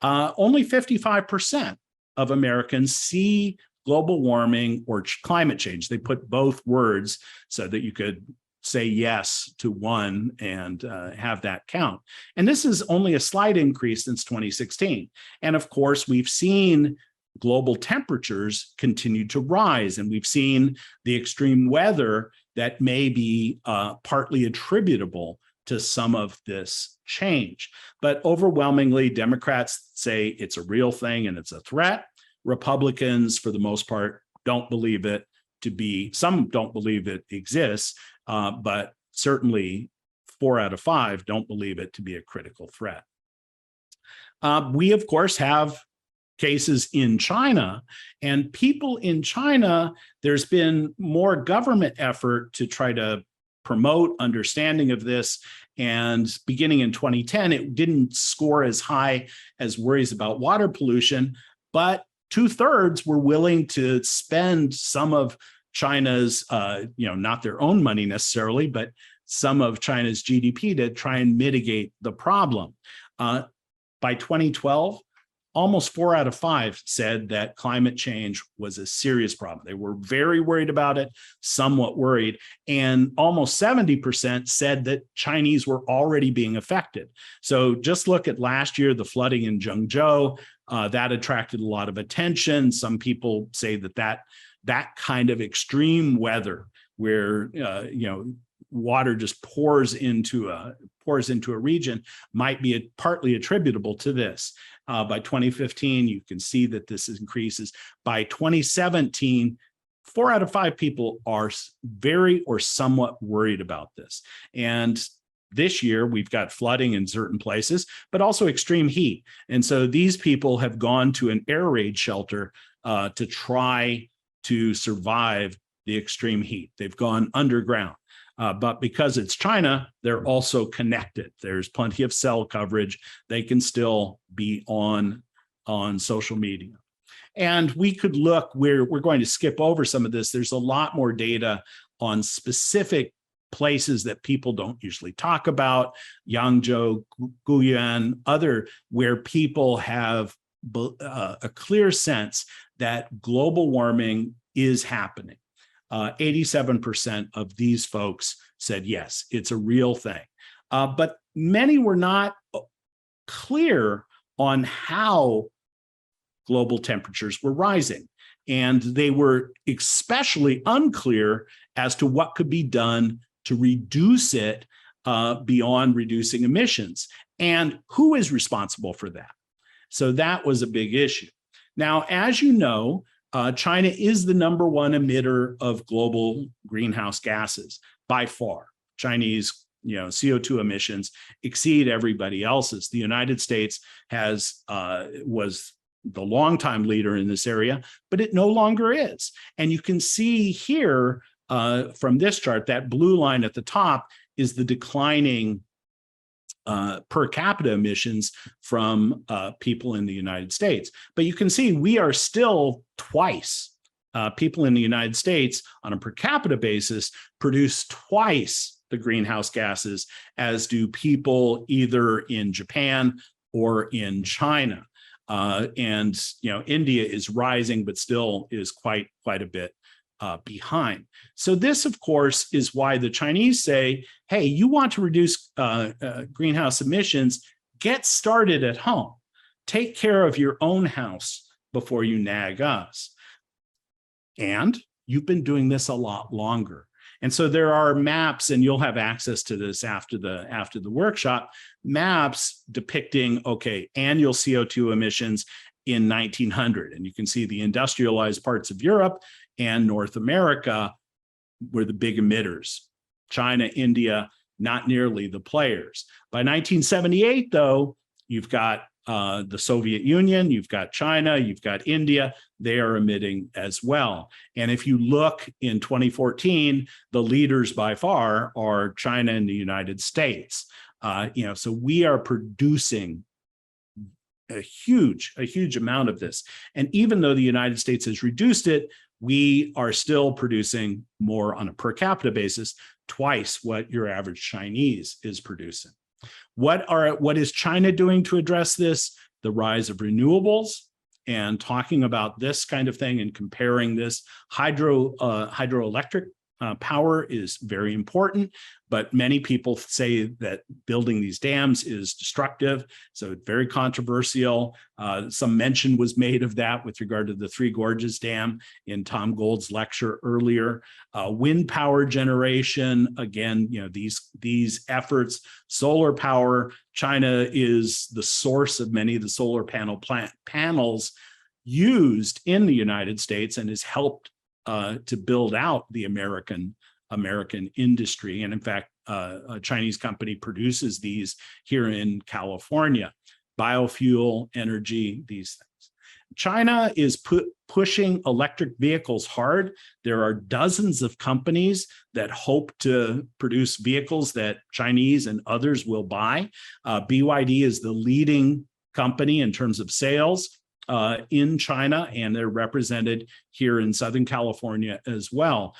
Only 55% of Americans see global warming or climate change. They put both words so that you could say yes to one and have that count. And this is only a slight increase since 2016. And of course, we've seen global temperatures continue to rise, and we've seen the extreme weather that may be partly attributable to some of this change. But overwhelmingly, Democrats say it's a real thing and it's a threat. Republicans, for the most part, don't believe it to be, some don't believe it exists, but certainly 4 out of 5 don't believe it to be a critical threat. We, of course, have cases in China, and people in China, there's been more government effort to try to promote understanding of this. And beginning in 2010, it didn't score as high as worries about water pollution, but 2/3 were willing to spend some of China's, not their own money necessarily, but some of China's GDP to try and mitigate the problem. By 2012, almost 4 out of 5 said that climate change was a serious problem. They were very worried about it, somewhat worried, and almost 70% said that Chinese were already being affected. So just look at last year, the flooding in Zhengzhou, that attracted a lot of attention. Some people say that kind of extreme weather where water just pours into a region might be partly attributable to this. By 2015, you can see that this increases. By 2017, 4 out of 5 people are very or somewhat worried about this. And this year, we've got flooding in certain places, but also extreme heat. And so these people have gone to an air raid shelter to try to survive the extreme heat. They've gone underground. But because it's China, they're also connected. There's plenty of cell coverage. They can still be on social media. And we could look, we're going to skip over some of this. There's a lot more data on specific places that people don't usually talk about, Zhengzhou, Guiyuan, other, where people have a clear sense that global warming is happening. 87% of these folks said, yes, it's a real thing. But many were not clear on how global temperatures were rising. And they were especially unclear as to what could be done to reduce it beyond reducing emissions. And who is responsible for that? So that was a big issue. Now, as you know, China is the number one emitter of global greenhouse gases by far. Chinese, CO2 emissions exceed everybody else's. The United States was the longtime leader in this area, but it no longer is. And you can see here from this chart, that blue line at the top is the declining per capita emissions from people in the United States. But you can see we are still twice. People in the United States on a per capita basis produce twice the greenhouse gases as do people either in Japan or in China. And India is rising, but still is quite a bit behind. So this, of course, is why the Chinese say, hey, you want to reduce greenhouse emissions, get started at home. Take care of your own house before you nag us. And you've been doing this a lot longer. And so there are maps, and you'll have access to this after the workshop, maps depicting, okay, annual CO2 emissions in 1900. And you can see the industrialized parts of Europe and North America were the big emitters. China, India, not nearly the players. By 1978, though, you've got the Soviet Union, you've got China, you've got India, they are emitting as well. And if you look in 2014, the leaders by far are China and the United States. So we are producing a huge amount of this. And even though the United States has reduced it, we are still producing more on a per capita basis, twice what your average Chinese is producing. What is China doing to address this? The rise of renewables, and talking about this kind of thing and comparing this. Hydroelectric power is very important, but many people say that building these dams is destructive, so it's very controversial. Some mention was made of that with regard to the Three Gorges Dam in Tom Gold's lecture earlier. Wind power generation, again, these efforts. Solar power, China is the source of many of the solar panels used in the United States and has helped to build out the American industry. And in fact, a Chinese company produces these here in California. Biofuel, energy, these things. China is pushing electric vehicles hard. There are dozens of companies that hope to produce vehicles that Chinese and others will buy. BYD is the leading company in terms of sales in China, and they're represented here in Southern California as well.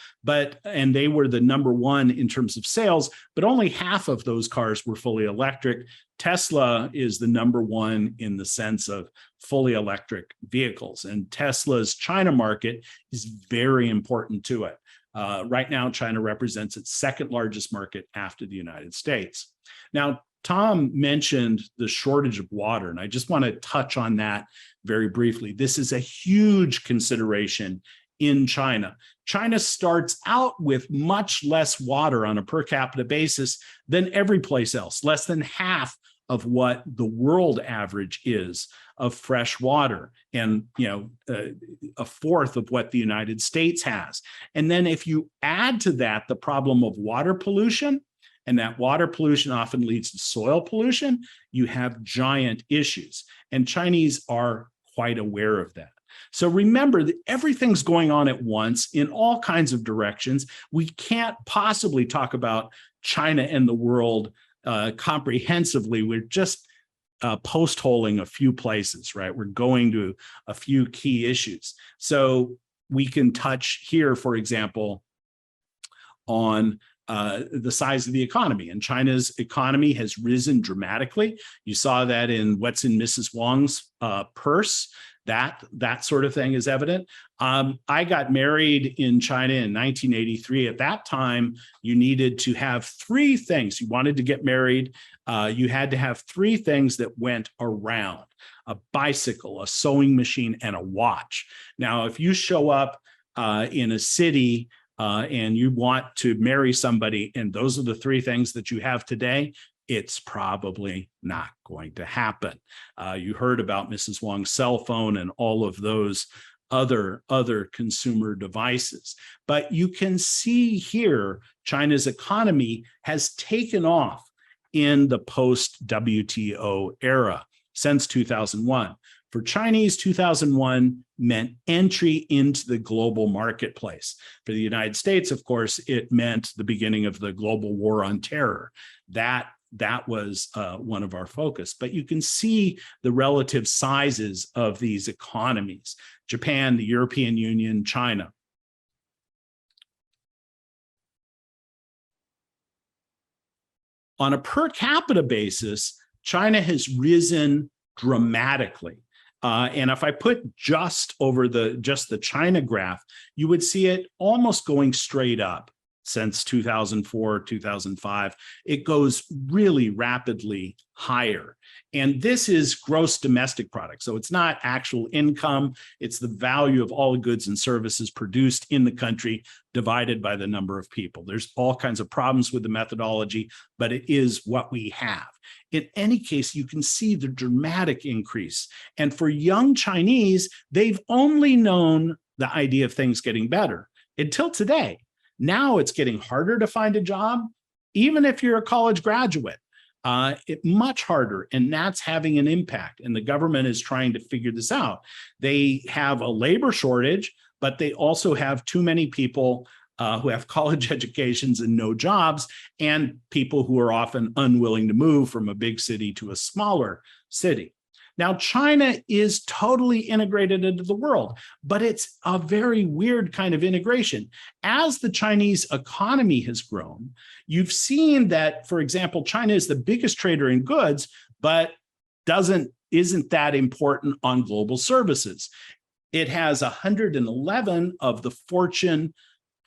And they were the number one in terms of sales, but only half of those cars were fully electric. Tesla is the number one in the sense of fully electric vehicles, and Tesla's China market is very important to it. Right now, China represents its second largest market after the United States. Now, Tom mentioned the shortage of water, and I just want to touch on that very briefly. This is a huge consideration in China. China starts out with much less water on a per capita basis than every place else, less than half of what the world average is of fresh water, and a fourth of what the United States has. And then if you add to that the problem of water pollution, and that water pollution often leads to soil pollution, you have giant issues. And Chinese are quite aware of that. So remember that everything's going on at once in all kinds of directions. We can't possibly talk about China and the world comprehensively. We're just post-holing a few places, right? We're going to a few key issues. So we can touch here, for example, on the size of the economy. And China's economy has risen dramatically. You saw that in what's in Mrs. Wang's purse. That sort of thing is evident. I got married in China in 1983. At that time, you needed to have three things. You wanted to get married, you had to have three things that went around: a bicycle, a sewing machine, and a watch. Now, if you show up in a city and you want to marry somebody, and those are the three things that you have today, it's probably not going to happen. You heard about Mrs. Wang's cell phone and all of those other consumer devices. But you can see here, China's economy has taken off in the post-WTO era since 2001. For Chinese, 2001 meant entry into the global marketplace. For the United States, of course, it meant the beginning of the global war on terror. That was one of our focus. But you can see the relative sizes of these economies: Japan, the European Union, China. On a per capita basis, China has risen dramatically. And if I put just over just the China graph, you would see it almost going straight up since 2004, 2005. It goes really rapidly higher. And this is gross domestic product. So it's not actual income. It's the value of all goods and services produced in the country divided by the number of people. There's all kinds of problems with the methodology, but it is what we have. In any case, you can see the dramatic increase. And for young Chinese, they've only known the idea of things getting better until today. Now it's getting harder to find a job, even if you're a college graduate. Much harder, and that's having an impact. And the government is trying to figure this out. They have a labor shortage, but they also have too many people who have college educations and no jobs, and people who are often unwilling to move from a big city to a smaller city. Now, China is totally integrated into the world, but it's a very weird kind of integration. As the Chinese economy has grown, you've seen that, for example, China is the biggest trader in goods, but isn't that important on global services. It has 111 of the Fortune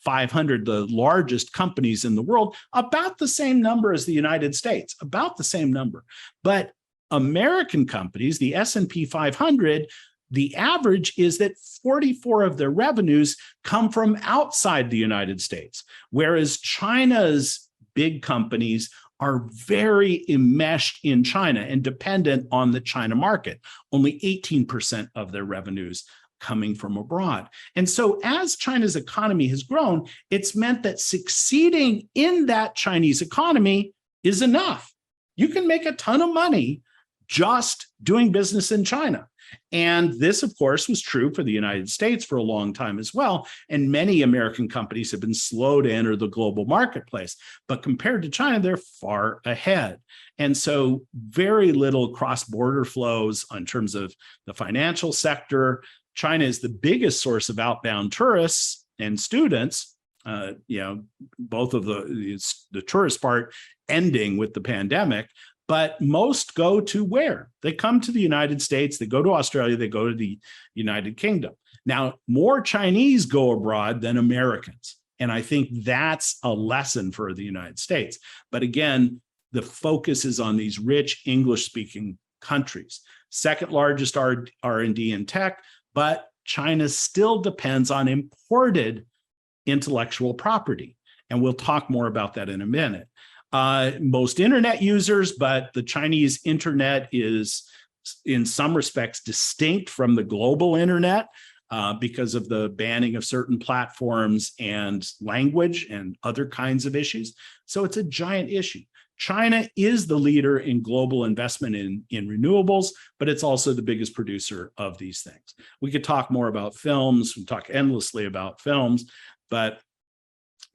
500, the largest companies in the world, about the same number as the United States, about the same number. But American companies, the S&P 500, the average is that 44 of their revenues come from outside the United States, whereas China's big companies are very enmeshed in China and dependent on the China market. Only 18% of their revenues coming from abroad. And so as China's economy has grown, it's meant that succeeding in that Chinese economy is enough. You can make a ton of money just doing business in China. And this, of course, was true for the United States for a long time as well. And many American companies have been slow to enter the global marketplace. But compared to China, they're far ahead. And so very little cross-border flows in terms of the financial sector. China is the biggest source of outbound tourists and students, both of the tourist part ending with the pandemic. But most go to where? They come to the United States, they go to Australia, they go to the United Kingdom. Now, more Chinese go abroad than Americans. And I think that's a lesson for the United States. But again, the focus is on these rich English-speaking countries. Second largest R&D and tech, but China still depends on imported intellectual property. And we'll talk more about that in a minute. Most internet users, but the Chinese internet is in some respects distinct from the global internet because of the banning of certain platforms and language and other kinds of issues. So it's a giant issue. China is the leader in global investment in renewables, but it's also the biggest producer of these things. We could talk more about films, we talk endlessly about films, but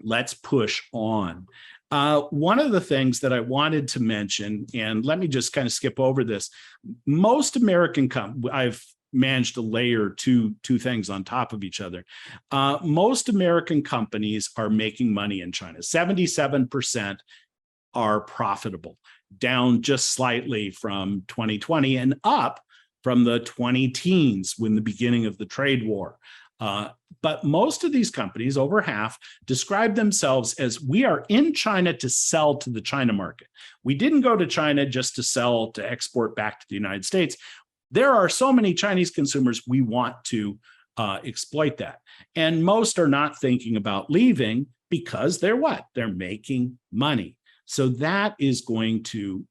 let's push on. One of the things that I wanted to mention, and let me just kind of skip over this. Most American I've managed to layer two things on top of each other. Most American companies are making money in China. 77% are profitable, down just slightly from 2020 and up from the 2010s when the beginning of the trade war. But most of these companies, over half, describe themselves as, we are in China to sell to the China market. We didn't go to China just to sell, to export back to the United States. There are so many Chinese consumers, we want to exploit that. And most are not thinking about leaving because they're what? They're making money. So that is going to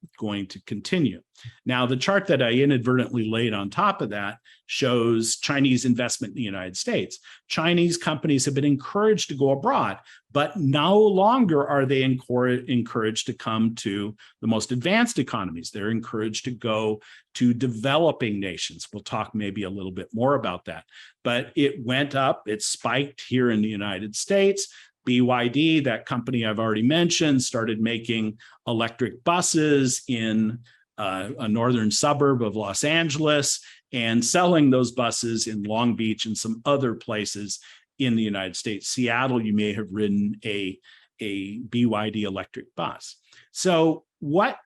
continue. Now, the chart that I inadvertently laid on top of that shows Chinese investment in the United States. Chinese companies have been encouraged to go abroad, but no longer are they encouraged to come to the most advanced economies. They're encouraged to go to developing nations. We'll talk maybe a little bit more about that. But it went up, it spiked here in the United States. BYD, that company I've already mentioned, started making electric buses in a northern suburb of Los Angeles and selling those buses in Long Beach and some other places in the United States. Seattle, you may have ridden a BYD electric bus. So what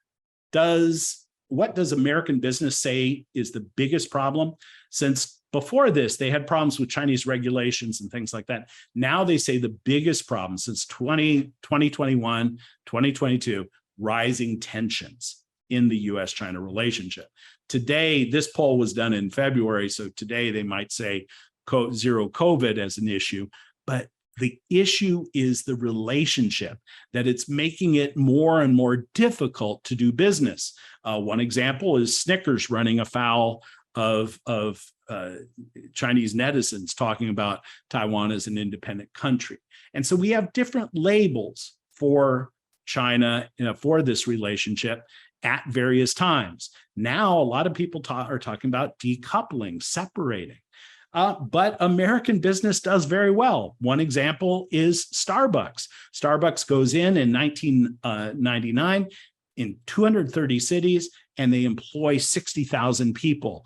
does American business say is the biggest problem? Since before this, they had problems with Chinese regulations and things like that. Now they say the biggest problem since 2021, 2022, rising tensions in the US-China relationship. Today, this poll was done in February, so today they might say zero COVID as an issue, but the issue is the relationship, that it's making it more and more difficult to do business. One example is Snickers running afoul of Chinese netizens talking about Taiwan as an independent country. And so we have different labels for China, for this relationship at various times. Now, a lot of people are talking about decoupling, separating. But American business does very well. One example is Starbucks. Starbucks goes in 1999 in 230 cities, and they employ 60,000 people.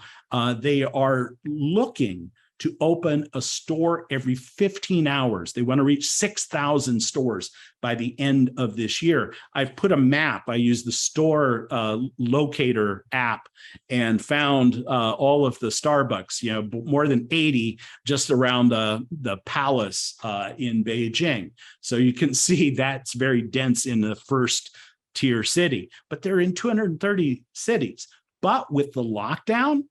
They are looking to open a store every 15 hours. They want to reach 6,000 stores by the end of this year. I've put a map. I used the store locator app and found all of the Starbucks, more than 80 just around the palace in Beijing. So you can see that's very dense in the first tier city, but they're in 230 cities. But with the lockdown,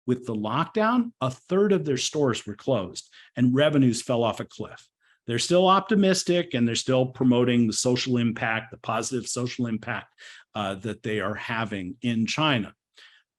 a third of their stores were closed and revenues fell off a cliff. They're still optimistic and they're still promoting the social impact, the positive social impact that they are having in China.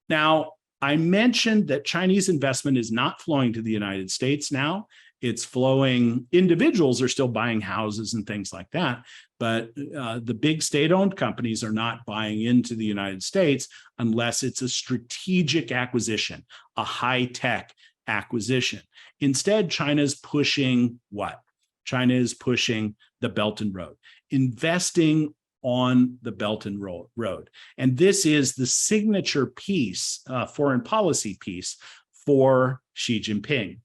Now, I mentioned that Chinese investment is not flowing to the United States now. It's flowing, individuals are still buying houses and things like that, but the big state-owned companies are not buying into the United States unless it's a strategic acquisition, a high-tech acquisition. Instead, China's pushing what? China is pushing the Belt and Road, investing on the Belt and Road. And this is the signature piece, foreign policy piece for Xi Jinping.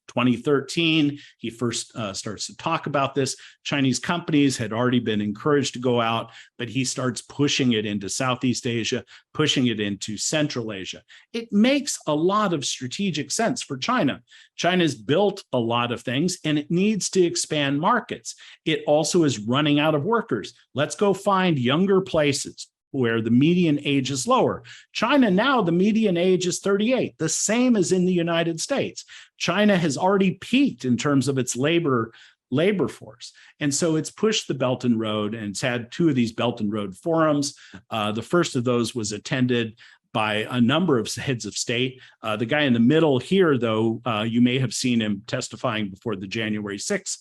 2013, he first starts to talk about this. Chinese companies had already been encouraged to go out, but he starts pushing it into Southeast Asia, pushing it into Central Asia. It makes a lot of strategic sense for China. China's built a lot of things and it needs to expand markets. It also is running out of workers. Let's go find younger places where the median age is lower. China now, the median age is 38, the same as in the United States. China has already peaked in terms of its labor force. And so it's pushed the Belt and Road, and it's had two of these Belt and Road forums. The first of those was attended by a number of heads of state. The guy in the middle here, though, you may have seen him testifying before the January 6th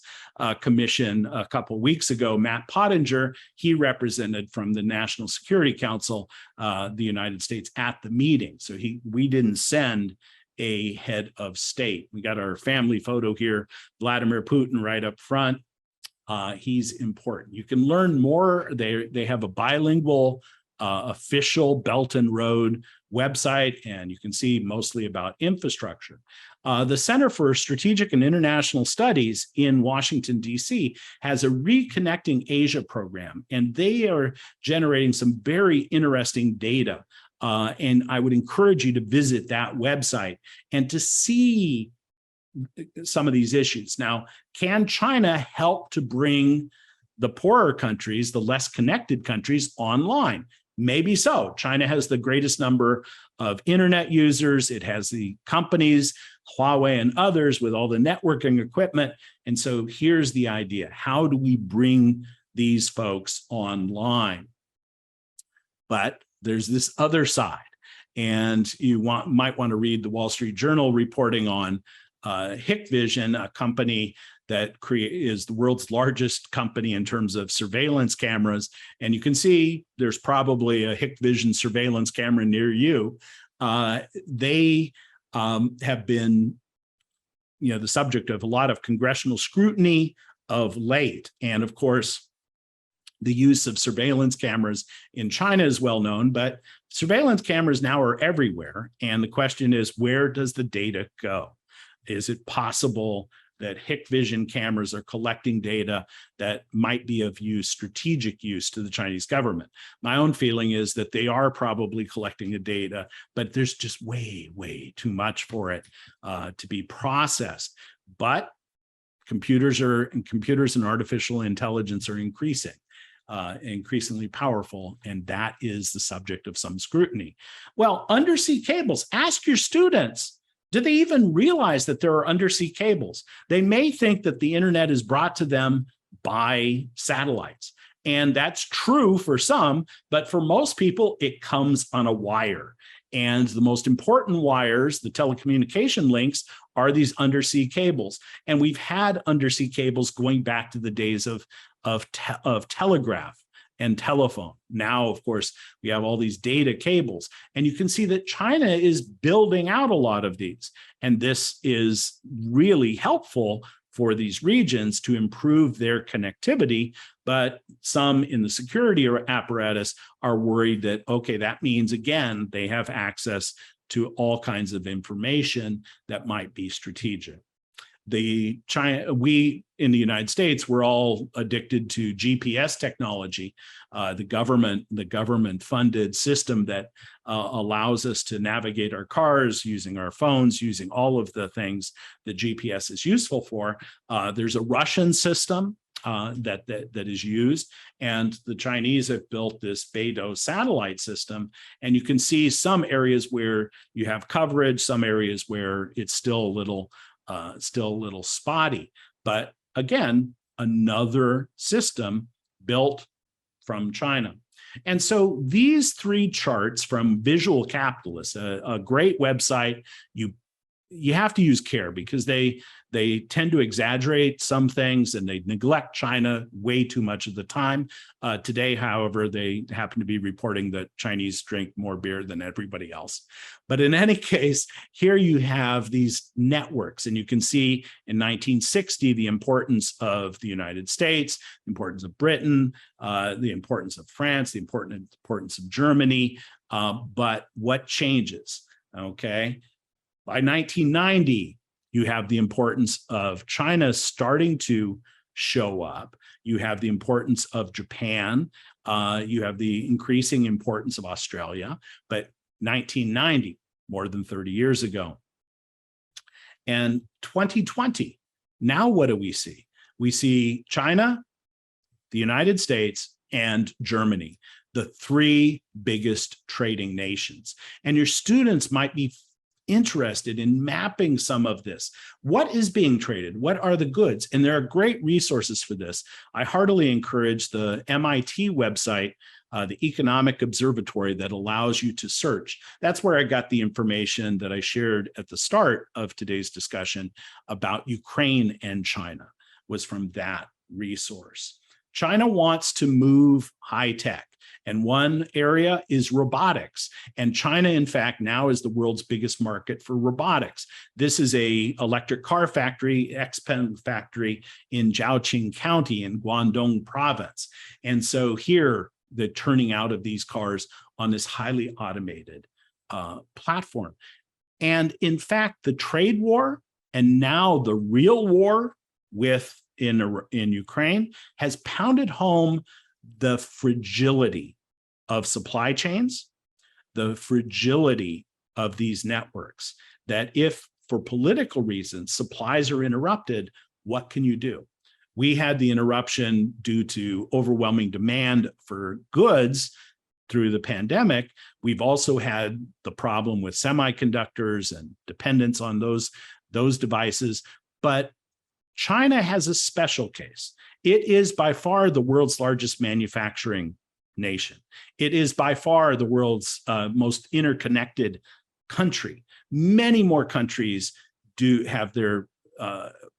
commission a couple of weeks ago, Matt Pottinger. He represented from the National Security Council, the United States at the meeting. So we didn't send a head of state. We got our family photo here, Vladimir Putin right up front. He's important. You can learn more. They have a bilingual official Belt and Road website, and you can see mostly about infrastructure. The Center for Strategic and International Studies in Washington, D.C. has a Reconnecting Asia program, and they are generating some very interesting data. And I would encourage you to visit that website and to see some of these issues. Now, can China help to bring the poorer countries, the less connected countries, online? Maybe so. China has the greatest number of internet users. It has the companies, Huawei and others, with all the networking equipment. And so here's the idea. How do we bring these folks online. But there's this other side, and might want to read the Wall Street Journal reporting on Hikvision, a company that is the world's largest company in terms of surveillance cameras. And you can see there's probably a Hikvision surveillance camera near you. They have been, the subject of a lot of congressional scrutiny of late. And of course, the use of surveillance cameras in China is well known, but surveillance cameras now are everywhere. And the question is, where does the data go? Is it possible that Hikvision cameras are collecting data that might be of strategic use to the Chinese government? My own feeling is that they are probably collecting the data, but there's just way, way too much for it to be processed. But computers and artificial intelligence are increasingly powerful, and that is the subject of some scrutiny. Well, undersea cables, ask your students, do they even realize that there are undersea cables? They may think that the internet is brought to them by satellites, and that's true for some, but for most people, it comes on a wire. And the most important wires, the telecommunication links, are these undersea cables. And we've had undersea cables going back to the days of telegraph and telephone. Now, of course, we have all these data cables, and you can see that China is building out a lot of these. And this is really helpful for these regions to improve their connectivity. But some in the security apparatus are worried that, okay, that means, again, they have access to all kinds of information that might be strategic. We in the United States, we're all addicted to GPS technology, the government funded system that allows us to navigate our cars using our phones, using all of the things that GPS is useful for. There's a Russian system that is used, and the Chinese have built this Beidou satellite system. And you can see some areas where you have coverage, some areas where it's still a little spotty. But again, another system built from China. And so these three charts from Visual Capitalist, a great website, you have to use care because they tend to exaggerate some things and they neglect China way too much of the time. Today, however, they happen to be reporting that Chinese drink more beer than everybody else. But in any case, here you have these networks, and you can see in 1960 the importance of the United States, the importance of Britain, the importance of France, the importance of Germany. But what changes? Okay. By 1990, you have the importance of China starting to show up. You have the importance of Japan. You have the increasing importance of Australia. But 1990, more than 30 years ago. And 2020, now what do we see? We see China, the United States, and Germany, the three biggest trading nations. And your students might be interested in mapping some of this. What is being traded? What are the goods? And there are great resources for this. I heartily encourage the MIT website, the Economic Observatory, that allows you to search. That's where I got the information that I shared at the start of today's discussion about Ukraine and China, was from that resource. China wants to move high tech. And one area is robotics. And China, in fact, now is the world's biggest market for robotics. This is an electric car factory, XPeng factory in Jiaoqing County in Guangdong province. And so here, the turning out of these cars on this highly automated platform. And in fact, the trade war and now the real war in Ukraine has pounded home the fragility of supply chains, the fragility of these networks, that if for political reasons supplies are interrupted, what can you do? We had the interruption due to overwhelming demand for goods through the pandemic. We've also had the problem with semiconductors and dependence on those devices. But China has a special case. It is by far the world's largest manufacturing nation. It is by far the world's most interconnected country. Many more countries do have their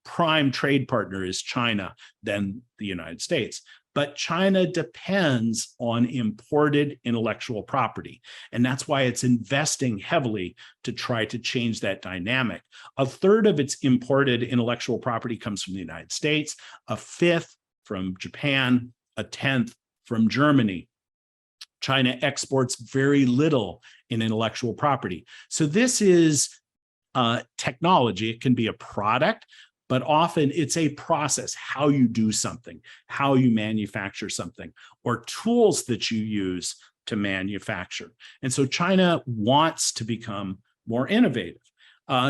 prime trade partner is China than the United States. But China depends on imported intellectual property. And that's why it's investing heavily to try to change that dynamic. A third of its imported intellectual property comes from the United States, a fifth from Japan, a tenth from Germany. China exports very little in intellectual property. So this is technology. It can be a product, but often it's a process, how you do something, how you manufacture something, or tools that you use to manufacture. And so China wants to become more innovative.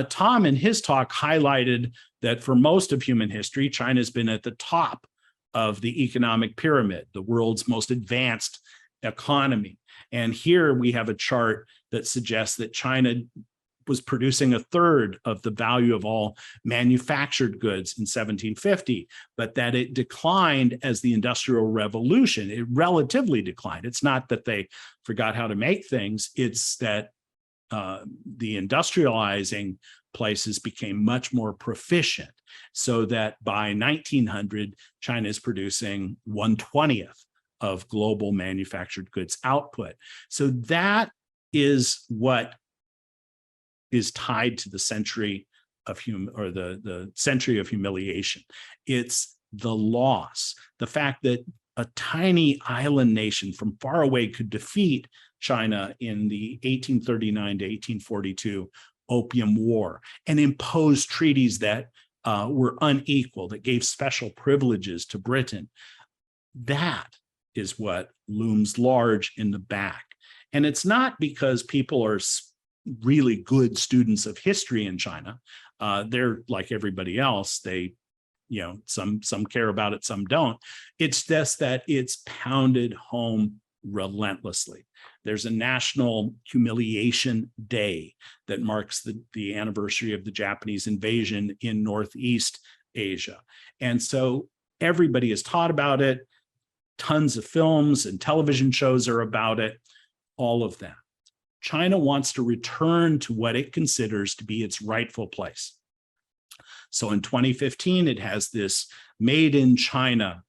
Tom, in his talk, highlighted that for most of human history, China's been at the top of the economic pyramid, the world's most advanced economy. And here we have a chart that suggests that China was producing a third of the value of all manufactured goods in 1750, but that it declined as the Industrial Revolution. It relatively declined. It's not that they forgot how to make things, it's that the industrializing places became much more proficient, so that by 1900, China is producing 1/20th of global manufactured goods output. So that is what is tied to the century of the century of humiliation. It's the loss, the fact that a tiny island nation from far away could defeat China in the 1839 to 1842 Opium War and impose treaties that were unequal, that gave special privileges to Britain. That is what looms large in the back. And it's not because people are really good students of history in China. They're like everybody else. They, some care about it, some don't. It's just that it's pounded home relentlessly. There's a National Humiliation Day that marks the anniversary of the Japanese invasion in Northeast Asia. And so everybody is taught about it. Tons of films and television shows are about it, all of that. China wants to return to what it considers to be its rightful place. So in 2015, it has this Made in China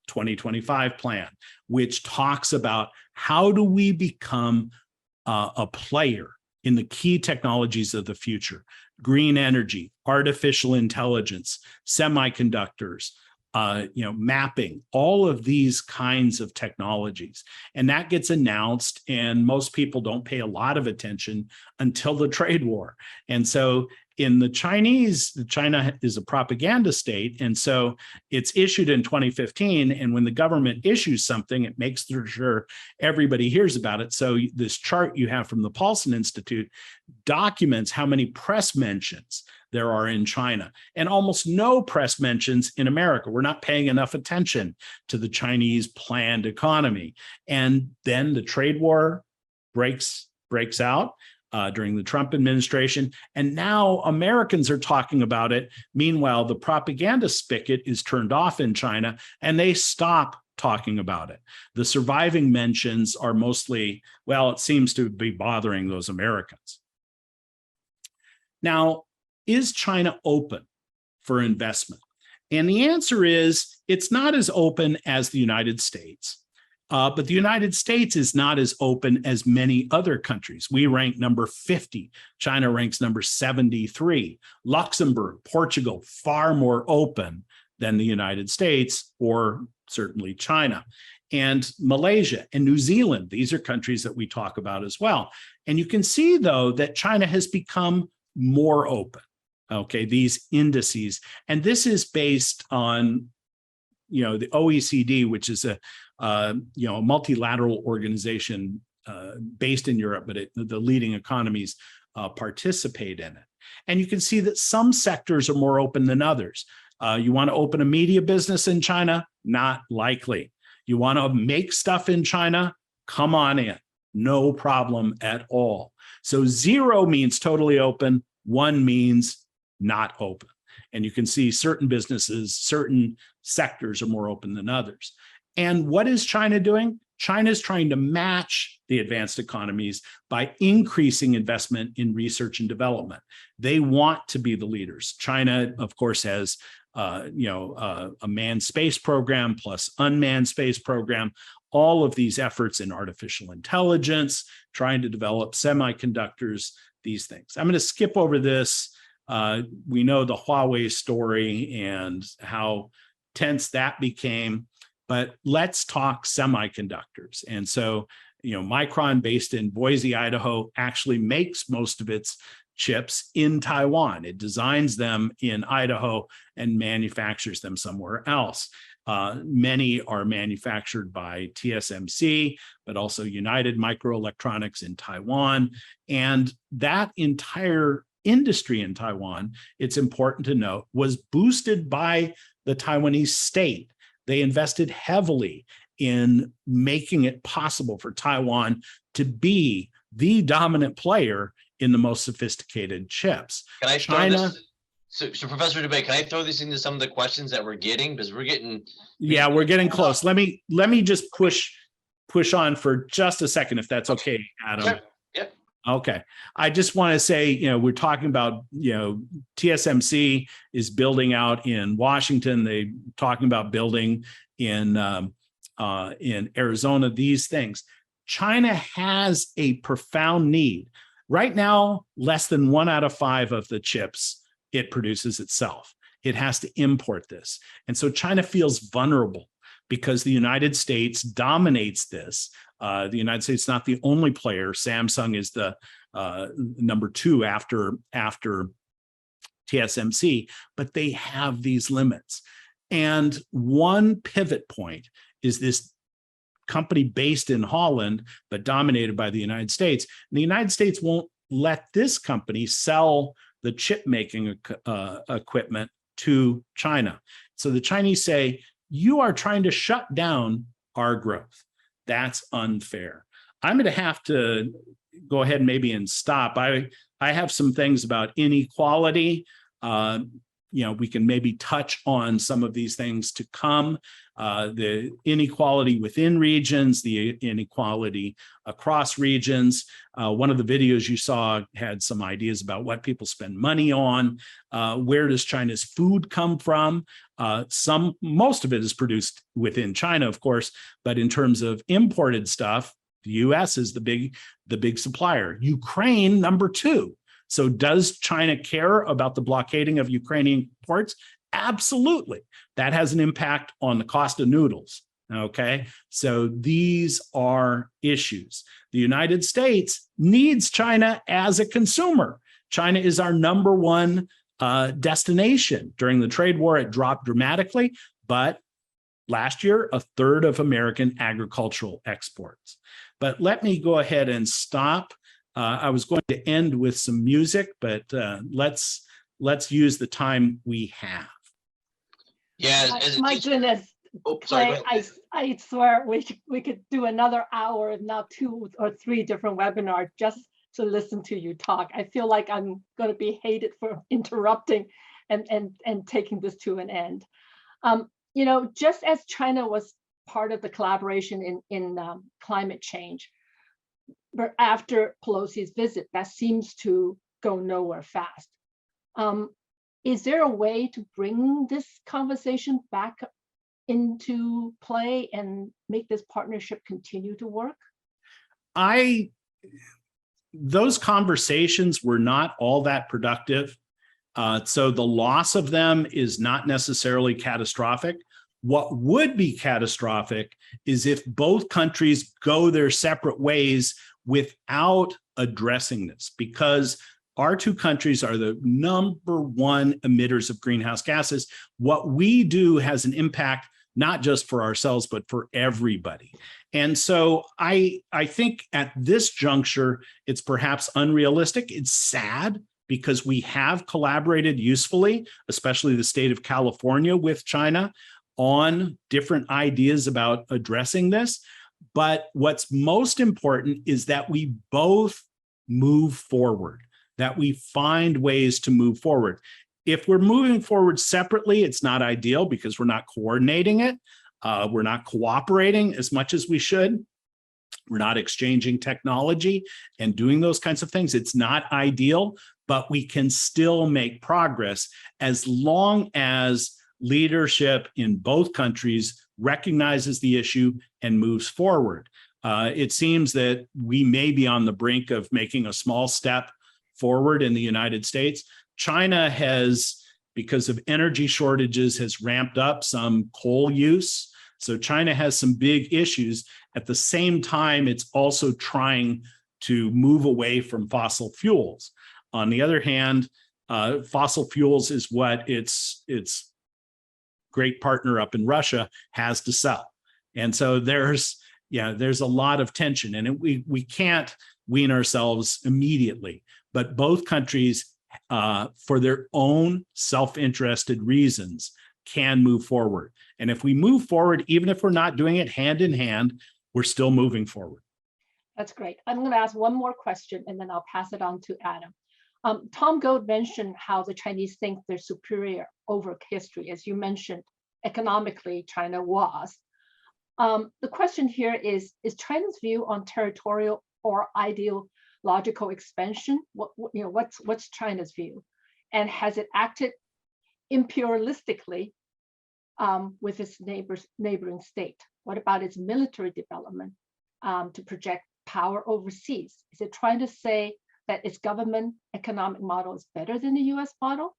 2025 plan, which talks about how do we become a player in the key technologies of the future: green energy, artificial intelligence, semiconductors, mapping, all of these kinds of technologies. And that gets announced, and most people don't pay a lot of attention until the trade war. And so in China is a propaganda state. And so it's issued in 2015. And when the government issues something, it makes sure everybody hears about it. So this chart you have from the Paulson Institute documents how many press mentions there are in China, and almost no press mentions in America. We're not paying enough attention to the Chinese planned economy. And then the trade war breaks out during the Trump administration. And now Americans are talking about it. Meanwhile, the propaganda spigot is turned off in China, and they stop talking about it. The surviving mentions are mostly, well, it seems to be bothering those Americans. Now, is China open for investment? And the answer is it's not as open as the United States. But the United States is not as open as many other countries. We rank number 50. China ranks number 73. Luxembourg, Portugal, far more open than the United States, or certainly China. And Malaysia and New Zealand, these are countries that we talk about as well. And you can see, though, that China has become more open. Okay, these indices. And this is based on, the OECD, which is a multilateral organization based in Europe, but the leading economies participate in it. And you can see that some sectors are more open than others. You want to open a media business in China? Not likely. You want to make stuff in China? Come on in. No problem at all. So 0 means totally open. 1 means not open. And you can see certain businesses, certain sectors are more open than others. And what is China doing? China is trying to match the advanced economies by increasing investment in research and development. They want to be the leaders. China, of course, has a manned space program plus unmanned space program. All of these efforts in artificial intelligence, trying to develop semiconductors, these things. I'm going to skip over this. We know the Huawei story and how tense that became, but let's talk semiconductors. And so, Micron, based in Boise, Idaho, actually makes most of its chips in Taiwan. It designs them in Idaho and manufactures them somewhere else. Many are manufactured by TSMC, but also United Microelectronics in Taiwan. And that entire industry in Taiwan, it's important to note, was boosted by the Taiwanese state. They invested heavily in making it possible for Taiwan to be the dominant player in the most sophisticated chips. Can I China, so Professor Dubay, can I throw this into some of the questions that we're getting? Because we're getting close. Let me just push on for just a second, if that's okay, Adam. Sure. Yep. Okay. I just want to say, we're talking about, TSMC is building out in Washington. They're talking about building in Arizona, these things. China has a profound need. Right now, less than 1 out of 5 of the chips it produces itself. It has to import this. And so China feels vulnerable because the United States dominates this. The United States is not the only player. Samsung is the number 2 after TSMC, but they have these limits. And one pivot point is this company based in Holland, but dominated by the United States. And the United States won't let this company sell the chip making equipment to China. So the Chinese say, you are trying to shut down our growth. That's unfair. I'm going to have to go ahead and stop. I have some things about inequality. We can maybe touch on some of these things to come. The inequality within regions, the inequality across regions. One of the videos you saw had some ideas about what people spend money on. Where does China's food come from? Most of it is produced within China, of course, but in terms of imported stuff, the US is the big supplier. Ukraine, number 2. So does China care about the blockading of Ukrainian ports? Absolutely. That has an impact on the cost of noodles. Okay. So these are issues. The United States needs China as a consumer. China is our number 1 destination. During the trade war, it dropped dramatically, but last year, 1/3 of American agricultural exports. But let me go ahead and stop. I was going to end with some music, but let's use the time we have. Yeah. My goodness, Sorry, I swear we could do another hour, if not 2 or 3 different webinars just to listen to you talk. I feel like I'm going to be hated for interrupting and taking this to an end. Just as China was part of the collaboration in climate change, but after Pelosi's visit, that seems to go nowhere fast. Is there a way to bring this conversation back into play and make this partnership continue to work? Those conversations were not all that productive. So the loss of them is not necessarily catastrophic. What would be catastrophic is if both countries go their separate ways without addressing this, because our 2 countries are the number 1 emitters of greenhouse gases. What we do has an impact, not just for ourselves, but for everybody. And so I think at this juncture, it's perhaps unrealistic. It's sad because we have collaborated usefully, especially the state of California with China, on different ideas about addressing this. But what's most important is that we both move forward, that we find ways to move forward. if we're moving forward separately, it's not ideal because we're not coordinating it. We're not cooperating as much as we should. We're not exchanging technology and doing those kinds of things. It's not ideal, but we can still make progress as long as leadership in both countries recognizes the issue and moves forward. It seems that we may be on the brink of making a small step forward in the United States. China has, because of energy shortages, has ramped up some coal use. So China has some big issues. At the same time, it's also trying to move away from fossil fuels. On the other hand, fossil fuels is what its great partner up in Russia has to sell. And so there's a lot of tension, and we can't wean ourselves immediately, but both countries, for their own self-interested reasons, can move forward. And if we move forward, even if we're not doing it hand in hand, we're still moving forward. That's great. I'm going to ask one more question and then I'll pass it on to Adam. Tom Gold mentioned how the Chinese think they're superior over history. As you mentioned, economically, China was. The question here is China's view on territorial or ideological expansion? What's China's view? And has it acted imperialistically with its neighboring state? What about its military development to project power overseas? Is it trying to say that its government economic model is better than the US model?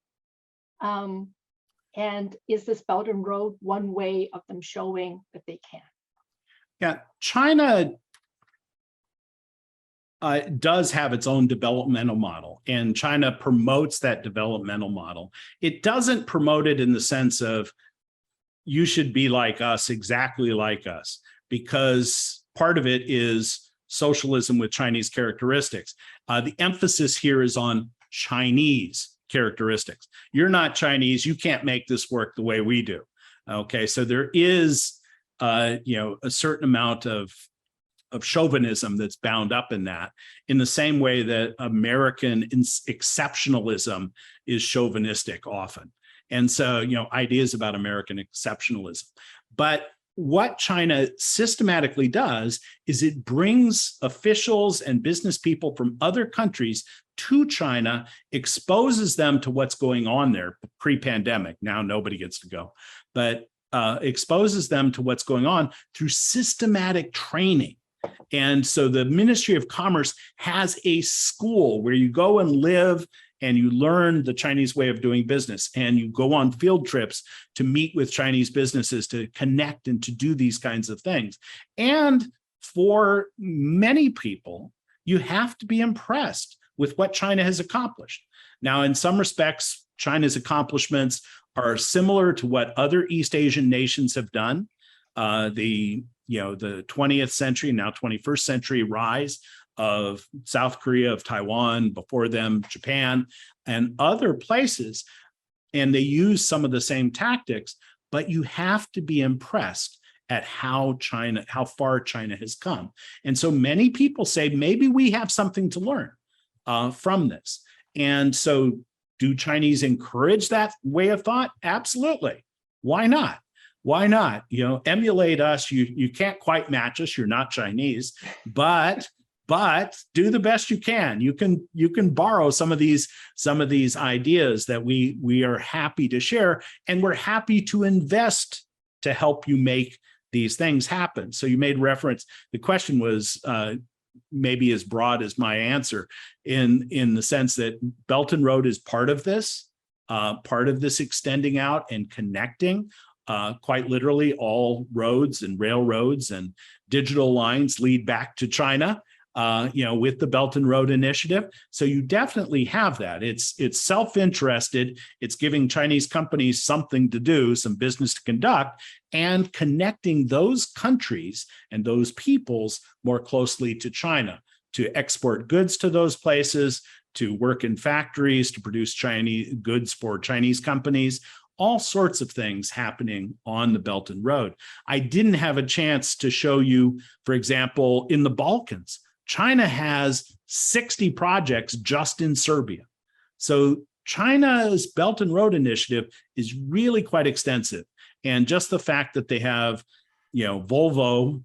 And is this Belt and Road one way of them showing that they can? Yeah, China does have its own developmental model, and China promotes that developmental model. It doesn't promote it in the sense of you should be like us, exactly like us, because part of it is socialism with Chinese characteristics. The emphasis here is on Chinese characteristics. You're not Chinese, you can't make this work the way we do. Okay, so there is a certain amount of chauvinism that's bound up in that, in the same way that American exceptionalism is chauvinistic often. And so, ideas about American exceptionalism. But what China systematically does is it brings officials and business people from other countries to China, exposes them to what's going on there pre-pandemic. Now nobody gets to go, but exposes them to what's going on through systematic training. And so the Ministry of Commerce has a school where you go and live and you learn the Chinese way of doing business, and you go on field trips to meet with Chinese businesses, to connect and to do these kinds of things. And for many people, you have to be impressed with what China has accomplished. Now, in some respects, China's accomplishments are similar to what other East Asian nations have done. The 20th century, now 21st century rise of South Korea, of Taiwan, before them, Japan, and other places. And they use some of the same tactics, but you have to be impressed at how far China has come. And so many people say, maybe we have something to learn from this. And so do Chinese encourage that way of thought? Absolutely. Why not? Why not? Emulate us. You can't quite match us. You're not Chinese, but do the best you can. You can borrow some of these ideas that we are happy to share, and we're happy to invest to help you make these things happen. So you made reference. The question was maybe as broad as my answer, in the sense that Belt and Road is part of this extending out and connecting. Quite literally, all roads and railroads and digital lines lead back to China, with the Belt and Road Initiative. So you definitely have that. It's self-interested. It's giving Chinese companies something to do, some business to conduct, and connecting those countries and those peoples more closely to China, to export goods to those places, to work in factories, to produce Chinese goods for Chinese companies. All sorts of things happening on the Belt and Road. I didn't have a chance to show you, for example, in the Balkans, China has 60 projects just in Serbia. So China's Belt and Road Initiative is really quite extensive. And just the fact that they have, Volvo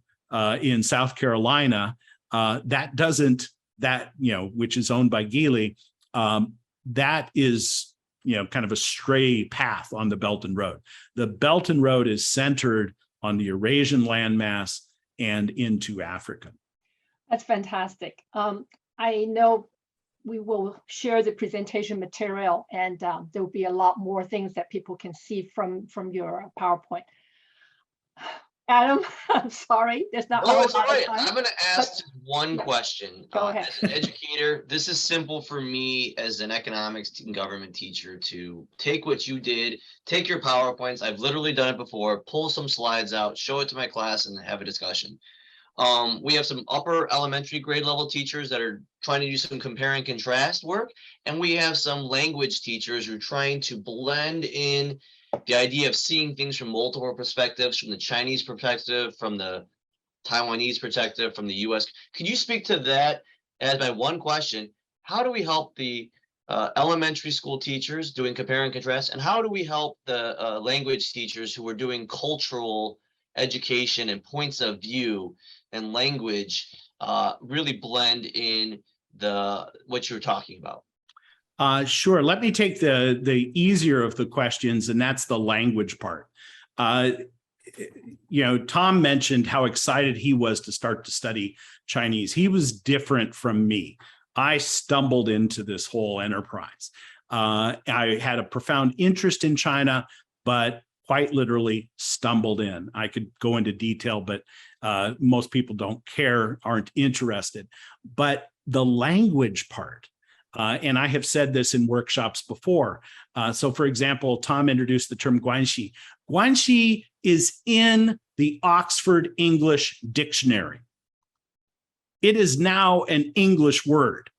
in South Carolina, which is owned by Geely, that is, kind of a stray path on the Belt and Road. The Belt and Road is centered on the Eurasian landmass and into Africa. That's fantastic. I know we will share the presentation material, and there will be a lot more things that people can see from your PowerPoint. Adam, I'm sorry, there's not. No, it's all right. I'm going to ask one yeah. question. Go ahead. As an educator, this is simple for me as an economics and government teacher to take what you did, take your PowerPoints. I've literally done it before, pull some slides out, show it to my class, and have a discussion. We have some upper elementary grade level teachers that are trying to do some compare and contrast work. And we have some language teachers who are trying to blend in the idea of seeing things from multiple perspectives, from the Chinese perspective, from the Taiwanese perspective, from the US. Could you speak to that as my one question? How do we help the elementary school teachers doing compare and contrast? And how do we help the language teachers who are doing cultural education and points of view and language really blend in what you're talking about? Sure. Let me take the easier of the questions, and that's the language part. Tom mentioned how excited he was to start to study Chinese. He was different from me. I stumbled into this whole enterprise. I had a profound interest in China, but quite literally stumbled in. I could go into detail, but most people don't care, aren't interested. But the language part, and I have said this in workshops before. So for example, Tom introduced the term guanxi. Guanxi is in the Oxford English Dictionary. It is now an English word.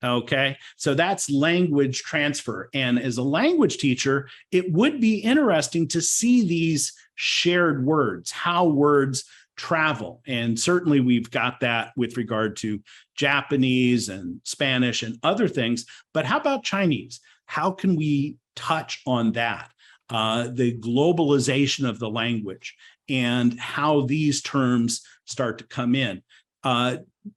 Okay, so that's language transfer. And as a language teacher, it would be interesting to see these shared words, how words travel. And certainly we've got that with regard to Japanese and Spanish and other things. But how about Chinese? How can we touch on that? The globalization of the language and how these terms start to come in.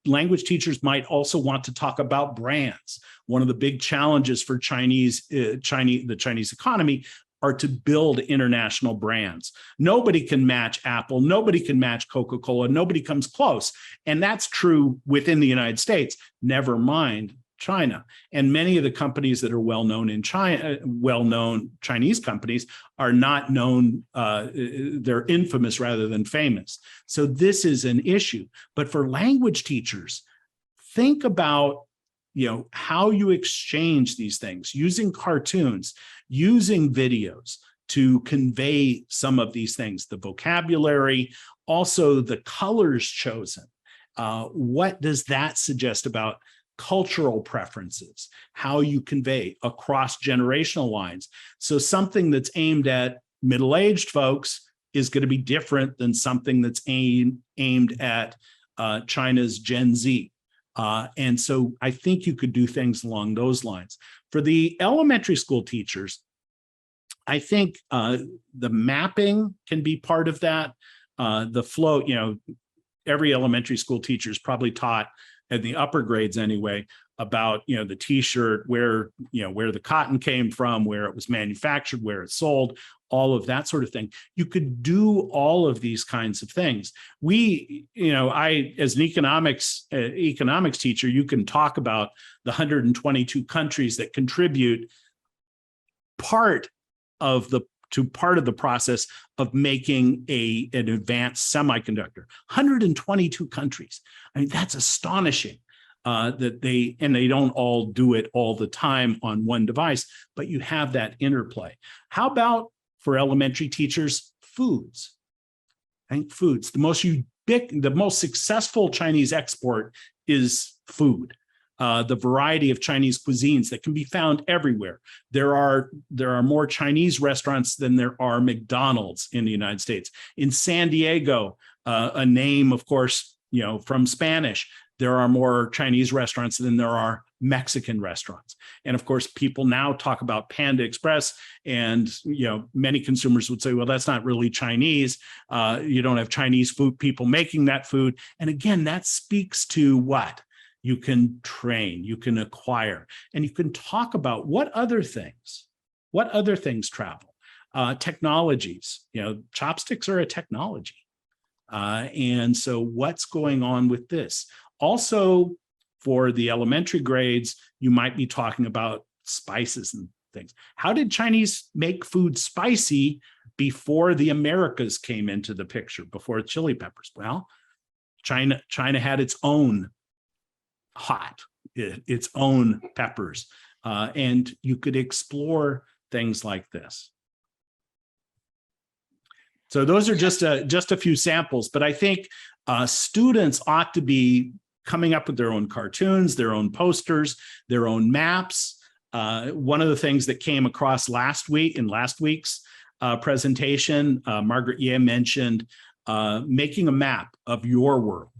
Language teachers might also want to talk about brands. One of the big challenges for the Chinese economy are to build international brands. Nobody can match Apple. Nobody can match Coca-Cola. Nobody comes close. And that's true within the United States, never mind China. And many of the companies that are well-known in China, well-known Chinese companies, are not known, they're infamous rather than famous. So this is an issue. But for language teachers, think about how you exchange these things, using cartoons, using videos to convey some of these things, the vocabulary, also the colors chosen. What does that suggest about cultural preferences, how you convey across generational lines? So something that's aimed at middle-aged folks is going to be different than something that's aimed at China's Gen Z. And so I think you could do things along those lines. For the elementary school teachers, I think the mapping can be part of that. The flow, every elementary school teacher is probably taught at the upper grades anyway about, the t-shirt, where the cotton came from, where it was manufactured, where it's sold, all of that sort of thing. You could do all of these kinds of things. I, as an economics teacher, you can talk about the 122 countries that contribute part of the process of making an advanced semiconductor. 122 countries. I mean, that's astonishing. That they don't all do it all the time on one device, but you have that interplay. How about for elementary teachers, foods? I think foods, the most successful Chinese export is food. The variety of Chinese cuisines that can be found everywhere. There are more Chinese restaurants than there are McDonald's in the United States. In San Diego, a name, of course, from Spanish, there are more Chinese restaurants than there are Mexican restaurants. And of course, people now talk about Panda Express, and many consumers would say, well, that's not really Chinese. You don't have Chinese food people making that food. And again, that speaks to what? You can train, you can acquire, and you can talk about what other things travel. Technologies, chopsticks are a technology. And so what's going on with this? Also, for the elementary grades, you might be talking about spices and things. How did Chinese make food spicy before the Americas came into the picture, before chili peppers? Well, China had its own its own peppers, and you could explore things like this. So those are just a few samples, but I think students ought to be coming up with their own cartoons, their own posters, their own maps. One of the things that came across last week's presentation, Margaret Ye mentioned making a map of your world,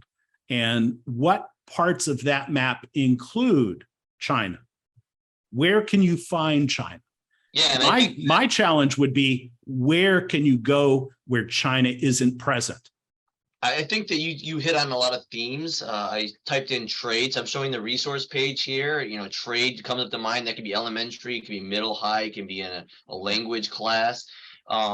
and what parts of that map include China. Where can you find China? Yeah, my challenge would be, where can you go where China isn't present? I think that you hit on a lot of themes. I typed in trades. I'm showing the resource page here. Trade comes up to mind. That could be elementary, it could be middle, high, it can be in a language class.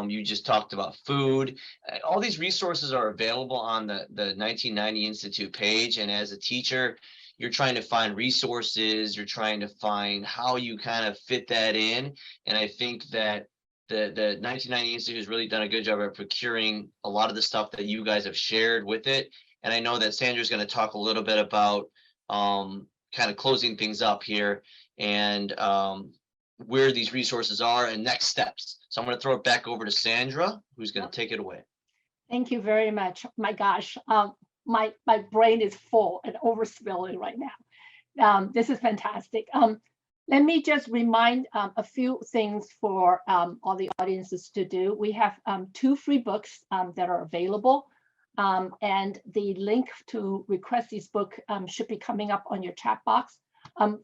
You just talked about food. All these resources are available on the 1990 Institute page. And as a teacher, you're trying to find resources. You're trying to find how you kind of fit that in. And I think that the 1990 Institute has really done a good job of procuring a lot of the stuff that you guys have shared with it. And I know that Sandra's going to talk a little bit about kind of closing things up here and where these resources are and next steps. So I'm going to throw it back over to Sandra, who's going to take it away. Thank you very much. My gosh, my brain is full and overspilling right now. This is fantastic. Let me just remind a few things for all the audiences to do. We have 2 free books that are available, and the link to request these books should be coming up on your chat box.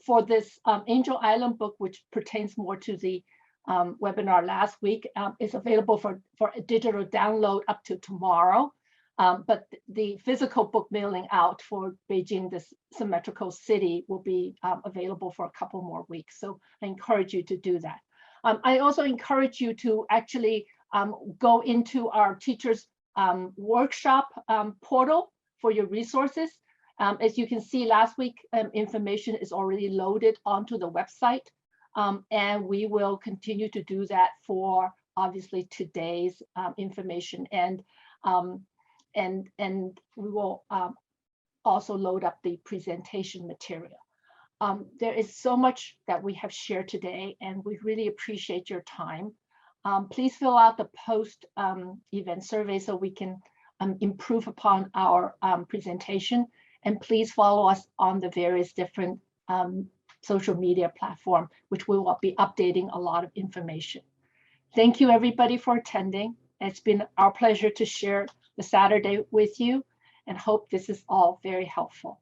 For this Angel Island book, which pertains more to the webinar last week, is available for a digital download up to tomorrow. But the physical book mailing out for Beijing, this symmetrical city, will be available for a couple more weeks. So I encourage you to do that. I also encourage you to actually go into our teachers workshop portal for your resources. As you can see, last week information is already loaded onto the website. And we will continue to do that for obviously today's information. And we will also load up the presentation material. There is so much that we have shared today, and we really appreciate your time. Please fill out the post-event survey so we can improve upon our presentation. And please follow us on the various different social media platform, which we will be updating a lot of information. Thank you everybody for attending. It's been our pleasure to share the Saturday with you, and hope this is all very helpful.